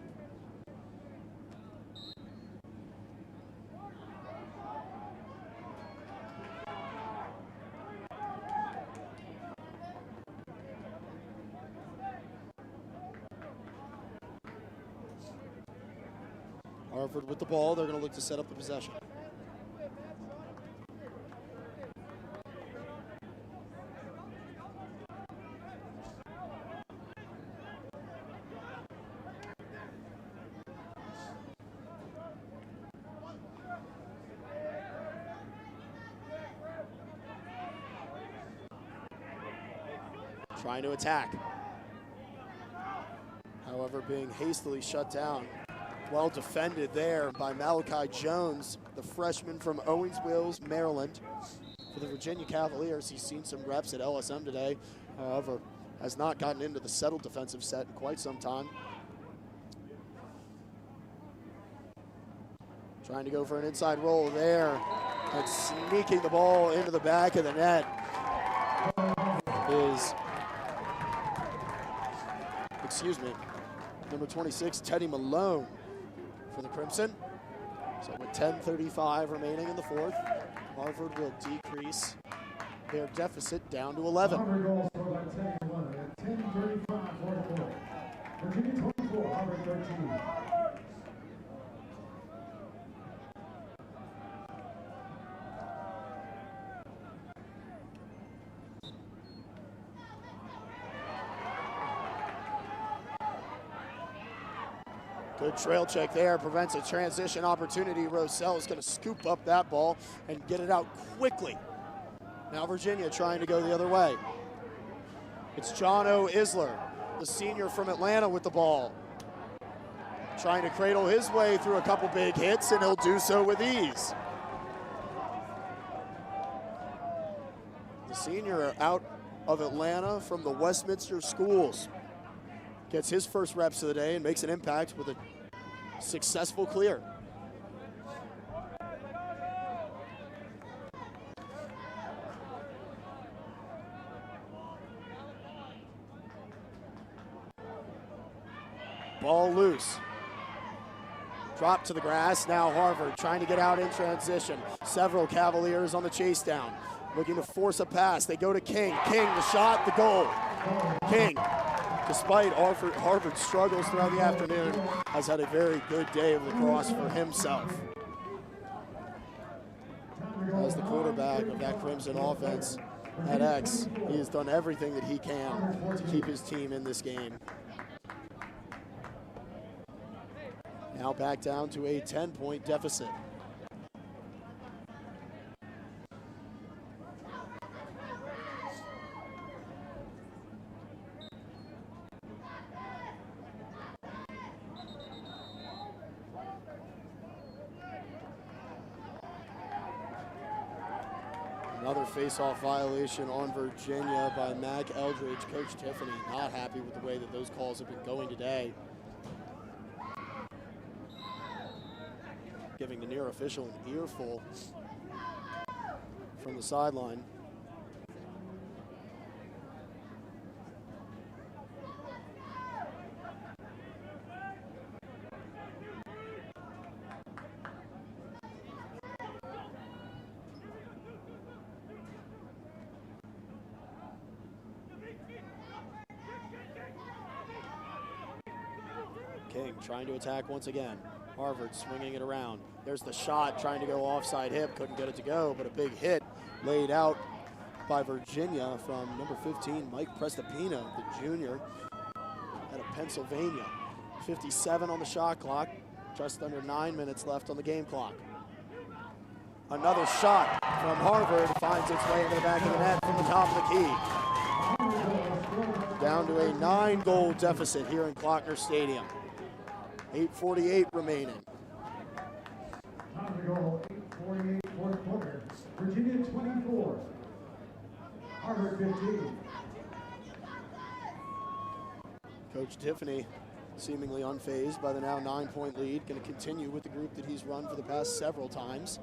Harvard with the ball, they're going to look to set up the possession. trying to attack. However, being hastily shut down. Well defended there by Malachi Jones, the freshman from Owensville, Maryland. For the Virginia Cavaliers, he's seen some reps at LSM today. However, has not gotten into the settled defensive set in quite some time. Trying to go for an inside roll there, and sneaking the ball into the back of the net is, number 26, Teddy Malone for the Crimson. So with 10:35 remaining in the fourth, Harvard will decrease their deficit down to 11. Harvard goals scored by Teddy Malone at 10:35 fourth quarter. Virginia 24, Harvard 13. Good trail check there, prevents a transition opportunity. Rosell is going to scoop up that ball and get it out quickly. Now Virginia trying to go the other way. It's Jono Isler, the senior from Atlanta, with the ball. Trying to cradle his way through a couple big hits, and he'll do so with ease. The senior out of Atlanta from the Westminster schools gets his first reps of the day and makes an impact with a successful clear. Ball loose. Drop to the grass. Now Harvard trying to get out in transition. Several Cavaliers on the chase down, looking to force a pass. They go to King. King, the shot, the goal. King, despite Harvard's struggles throughout the afternoon, has had a very good day of lacrosse for himself. As the quarterback of that Crimson offense at X, he has done everything that he can to keep his team in this game. Now back down to a 10-point deficit. Another face-off violation on Virginia by Mac Eldridge. Coach Tiffany not happy with the way that those calls have been going today. Giving the near official an earful from the sideline. King trying to attack once again. Harvard swinging it around. There's the shot, trying to go offside hip. Couldn't get it to go, but a big hit laid out by Virginia from number 15, Mike Prestapina, the junior out of Pennsylvania. 57 on the shot clock. Just under 9 minutes left on the game clock. Another shot from Harvard finds its way into the back of the net from the top of the key. Down to a 9-goal deficit here in Klockner Stadium. 8:48 remaining. Time to go, 8:48 fourth quarter. Virginia 24, Harvard 15. Coach Tiffany seemingly unfazed by the now 9-point lead. Going to continue with the group that he's run for the past several times.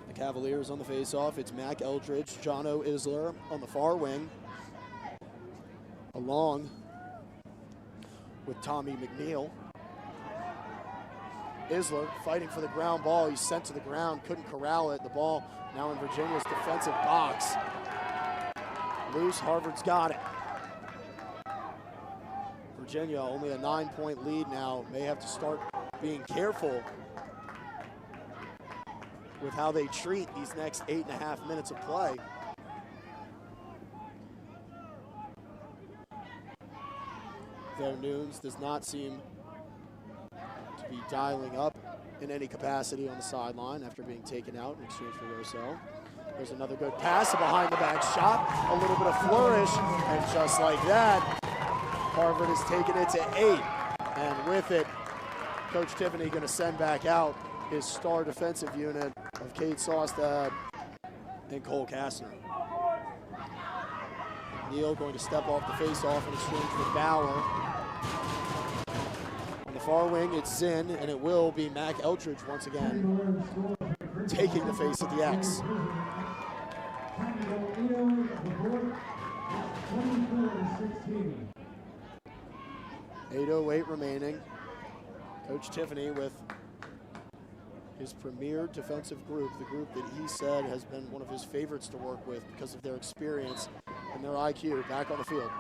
The Cavaliers on the face-off. It's Mac Eldridge, Jono Isler on the far wing, along with Tommy McNeil. Isler fighting for the ground ball. He's sent to the ground, couldn't corral it. The ball now in Virginia's defensive box. Loose, Harvard's got it. Virginia only a 9-point lead now. May have to start being careful with how they treat these next 8.5 minutes of play. Their Nunes does not seem to be dialing up in any capacity on the sideline after being taken out in exchange for Rosell. There's another good pass, a behind-the-back shot, a little bit of flourish, and just like that, Harvard has taken it to 8. And with it, Coach Tiffany going to send back out his star defensive unit of Kate Saustad and Cole Kastner. Neal going to step off the face-off in exchange for Bauer. On the far wing, it's Zinn, and it will be Mac Eldridge once again, taking the face of the X. 8:08 remaining. Coach Tiffany with his premier defensive group, the group that he said has been one of his favorites to work with because of their experience and their IQ, back on the field.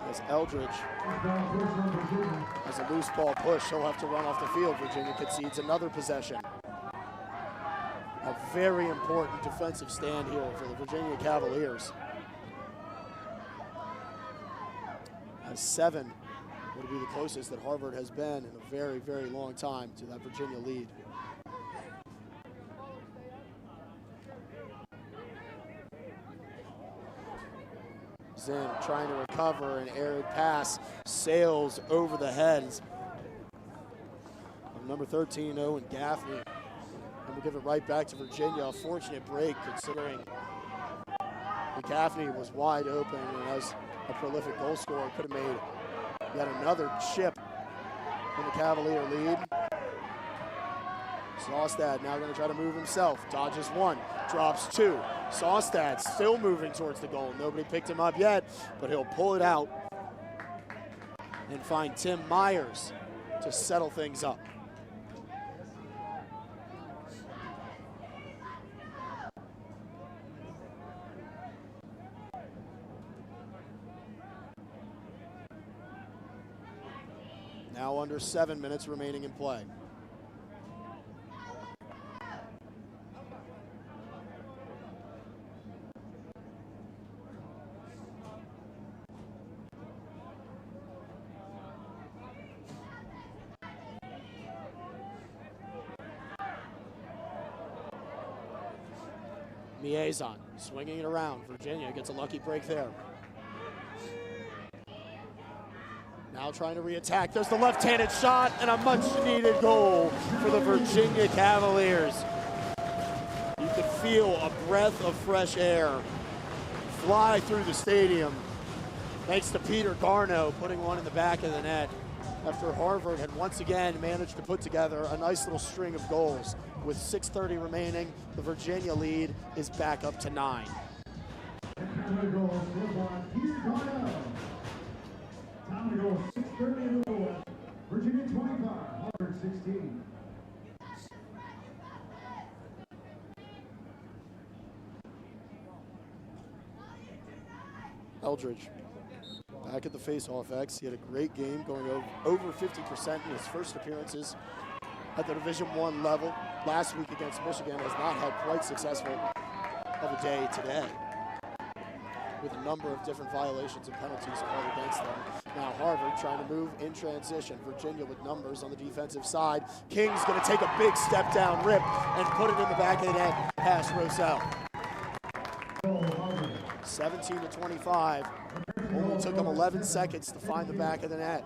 As Eldridge has a loose ball push, he'll have to run off the field. Virginia concedes another possession. A very important defensive stand here for the Virginia Cavaliers. As 7 would be the closest that Harvard has been in a very, very long time to that Virginia lead. Zinn trying to recover, an aerial pass sails over the heads of number 13, Owen Gaffney. And we'll give it right back to Virginia. A fortunate break considering that Gaffney was wide open and as a prolific goal scorer could have made yet another chip in the Cavalier lead. Saustad now going to try to move himself. Dodges 1, drops 2. Saustad still moving towards the goal. Nobody picked him up yet, but he'll pull it out and find Tim Myers to settle things up. Now under 7 minutes remaining in play. Miezon swinging it around. Virginia gets a lucky break there. Now trying to re-attack. There's the left-handed shot and a much-needed goal for the Virginia Cavaliers. You could feel a breath of fresh air fly through the stadium thanks to Peter Garno putting one in the back of the net after Harvard had once again managed to put together a nice little string of goals. With 6:30 remaining, the Virginia lead is back up to 9. Time to go 6:30 in the fourth. Virginia 25, Harvard 16. Eldridge back at the face-off X. He had a great game, going over 50% in his first appearances at the Division I level. Last week against Michigan has not had quite successful of a day today, with a number of different violations and penalties called against them. Now Harvard trying to move in transition. Virginia with numbers on the defensive side. King's going to take a big step down rip and put it in the back of the net past Rosell. 17-25. Only took him 11 seconds to find the back of the net.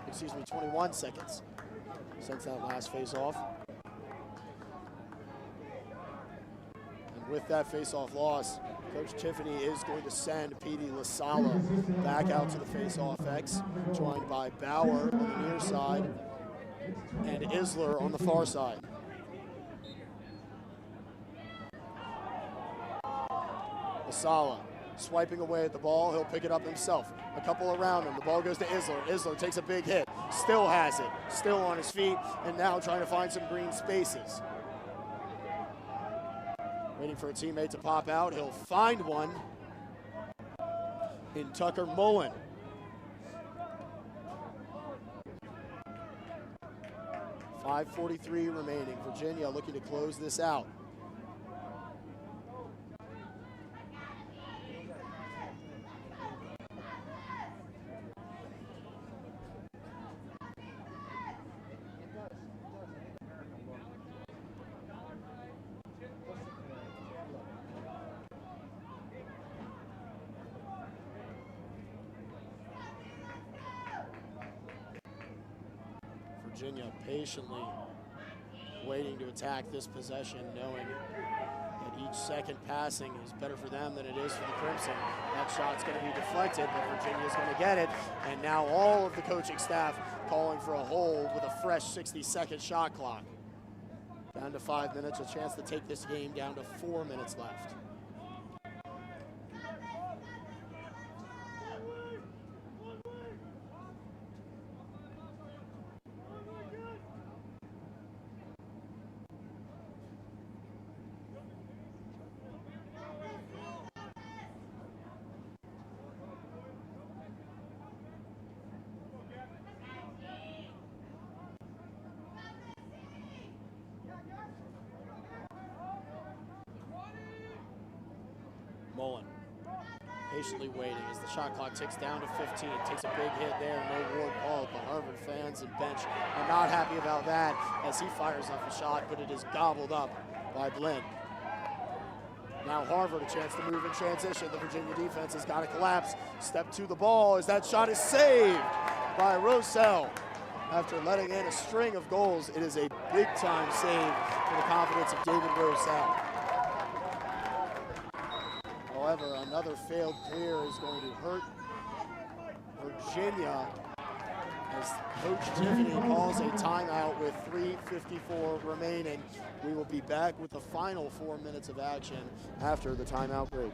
Excuse me, 21 seconds since that last face-off. With that face-off loss, Coach Tiffany is going to send Petey LaSala back out to the face-off X, joined by Bauer on the near side and Isler on the far side. LaSala swiping away at the ball. He'll pick it up himself. A couple around him. The ball goes to Isler. Isler takes a big hit. Still has it. Still on his feet, and now trying to find some green spaces. Waiting for a teammate to pop out. He'll find one in Tucker Mullen. .543 remaining. Virginia looking to close this out. Virginia patiently waiting to attack this possession, knowing that each second passing is better for them than it is for the Crimson. That shot's going to be deflected, but Virginia's going to get it. And now all of the coaching staff calling for a hold with a fresh 60-second shot clock. Down to 5 minutes, a chance to take this game down to 4 minutes left. Mullen patiently waiting as the shot clock ticks down to 15. Takes a big hit there, no ward called. The Harvard fans and bench are not happy about that as he fires off a shot, but it is gobbled up by Blinn. Now Harvard a chance to move in transition. The Virginia defense has got to collapse. Step to the ball as that shot is saved by Rosell. After letting in a string of goals, it is a big-time save for the confidence of David Rosell. However, another failed clear is going to hurt Virginia as Coach Tiffany calls a timeout with 3:54 remaining. We will be back with the final 4 minutes of action after the timeout break.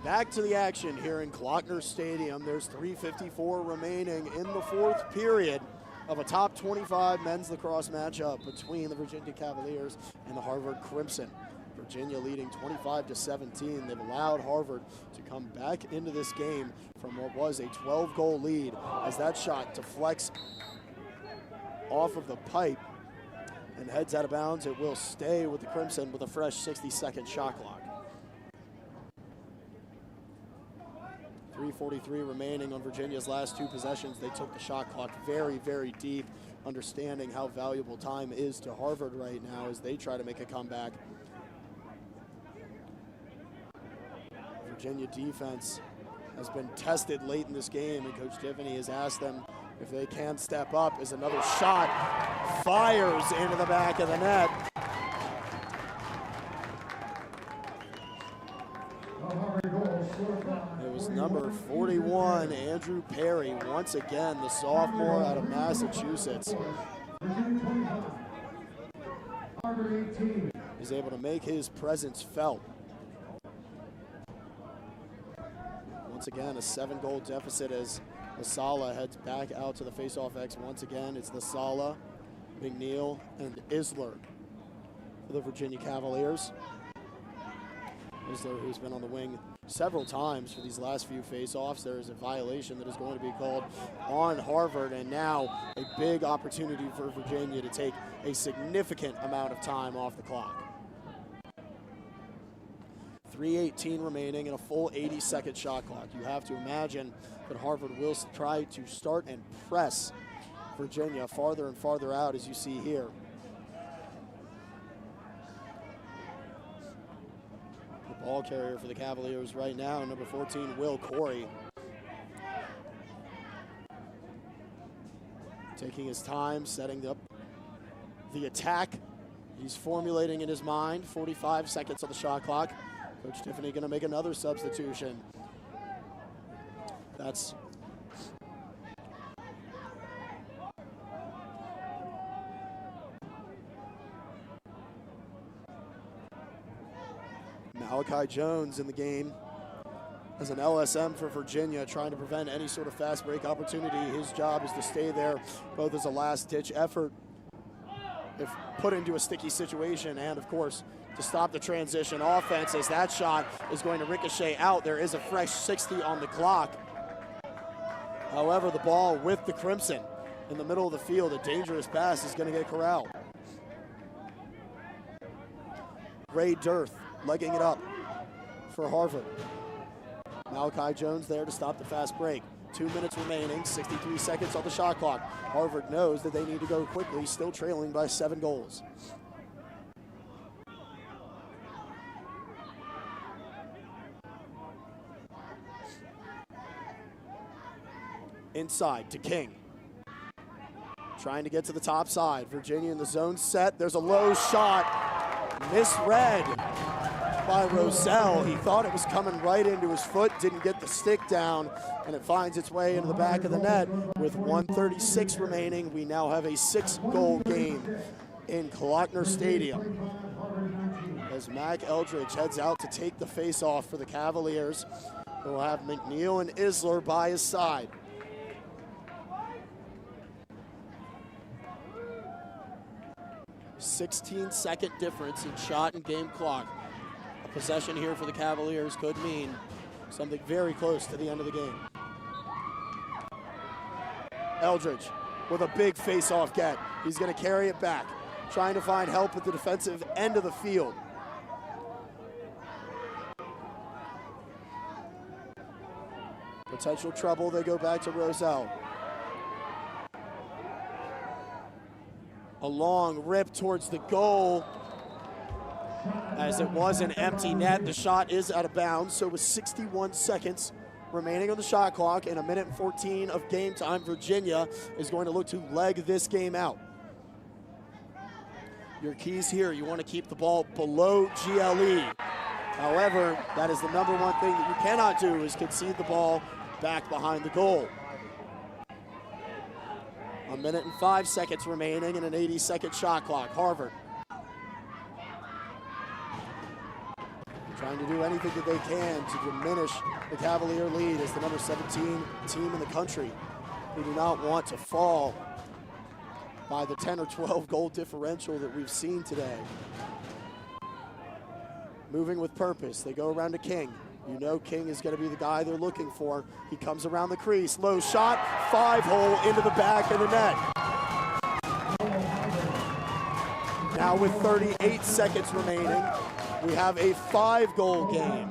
Back to the action here in Klockner Stadium. There's 3:54 remaining in the fourth period of a top 25 men's lacrosse matchup between the Virginia Cavaliers and the Harvard Crimson. Virginia leading 25-17. They've allowed Harvard to come back into this game from what was a 12-goal lead as that shot deflects off of the pipe and heads out of bounds. It will stay with the Crimson with a fresh 60-second shot clock. 3:43 remaining on Virginia's last two possessions. They took the shot clock very, very deep, understanding how valuable time is to Harvard right now as they try to make a comeback. Virginia defense has been tested late in this game, and Coach Tiffany has asked them if they can step up as another shot fires into the back of the net. It was number 41, Andrew Perry, once again, the sophomore out of Massachusetts. He's able to make his presence felt. Once again, a 7-goal deficit as Lasala heads back out to the face-off X. Once again, it's Lasala, McNeil, and Isler for the Virginia Cavaliers. Isler, who's been on the wing several times for these last few face-offs. There is a violation that is going to be called on Harvard, and now a big opportunity for Virginia to take a significant amount of time off the clock. 3:18 remaining in a full 80-second shot clock. You have to imagine that Harvard will try to start and press Virginia farther and farther out, as you see here. The ball carrier for the Cavaliers right now, number 14, Will Corey. Taking his time, setting up the attack. He's formulating in his mind. 45 seconds on the shot clock. Coach Tiffany going to make another substitution. That's Malachi Jones in the game as an LSM for Virginia, trying to prevent any sort of fast break opportunity. His job is to stay there, both as a last-ditch effort if put into a sticky situation, and of course to stop the transition offense, as that shot is going to ricochet out. There is a fresh 60 on the clock. However, the ball with the Crimson in the middle of the field, a dangerous pass is going to get corralled. Ray Dirth legging it up for Harvard. Malachi Jones there to stop the fast break. 2 minutes remaining, 63 seconds on the shot clock. Harvard knows that they need to go quickly, still trailing by 7 goals. Inside to King. Trying to get to the top side. Virginia in the zone set. There's a low shot. Misread by Roselle. He thought it was coming right into his foot, didn't get the stick down, and it finds its way into the back of the net. With 1:36 remaining, we now have a 6-goal game in Klockner Stadium, as Mac Eldridge heads out to take the face-off for the Cavaliers, who will have McNeil and Isler by his side. A 16-second difference in shot and game clock. A possession here for the Cavaliers could mean something very close to the end of the game. Eldridge with a big face-off get. He's going to carry it back, trying to find help at the defensive end of the field. Potential trouble, they go back to Roselle. A long rip towards the goal. As it was an empty net, the shot is out of bounds, so with 61 seconds remaining on the shot clock and 1:14 of game time, Virginia is going to look to leg this game out. Your keys here, you want to keep the ball below GLE. However, that is the number one thing that you cannot do, is concede the ball back behind the goal. 1:05 remaining in an 80-second shot clock. Harvard trying to do anything that they can to diminish the Cavalier lead as the number 17 team in the country, who do not want to fall by the 10 or 12 goal differential that we've seen today. Moving with purpose, they go around to King. You know King is going to be the guy they're looking for. He comes around the crease, low shot, 5-hole into the back of the net. Now with 38 seconds remaining, we have a 5-goal game.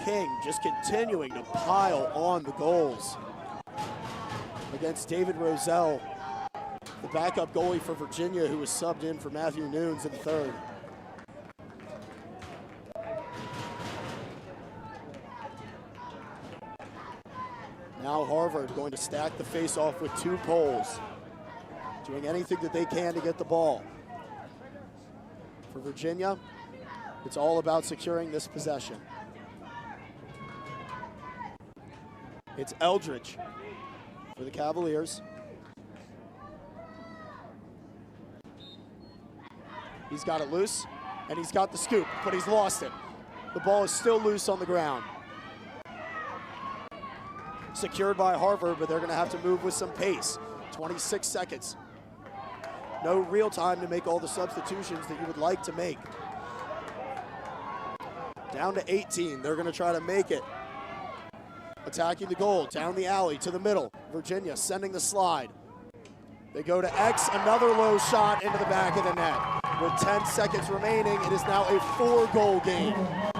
King just continuing to pile on the goals against David Roselle, the backup goalie for Virginia, who was subbed in for Matthew Nunes in the third. Now Harvard going to stack the face-off with 2 poles, doing anything that they can to get the ball. For Virginia, it's all about securing this possession. It's Eldridge for the Cavaliers. He's got it loose, and he's got the scoop, but he's lost it. The ball is still loose on the ground. Secured by Harvard, but they're going to have to move with some pace. 26 seconds. No real time to make all the substitutions that you would like to make. Down to 18. They're going to try to make it. Attacking the goal, down the alley to the middle. Virginia sending the slide. They go to X, another low shot into the back of the net. With 10 seconds remaining, it is now a 4-goal game.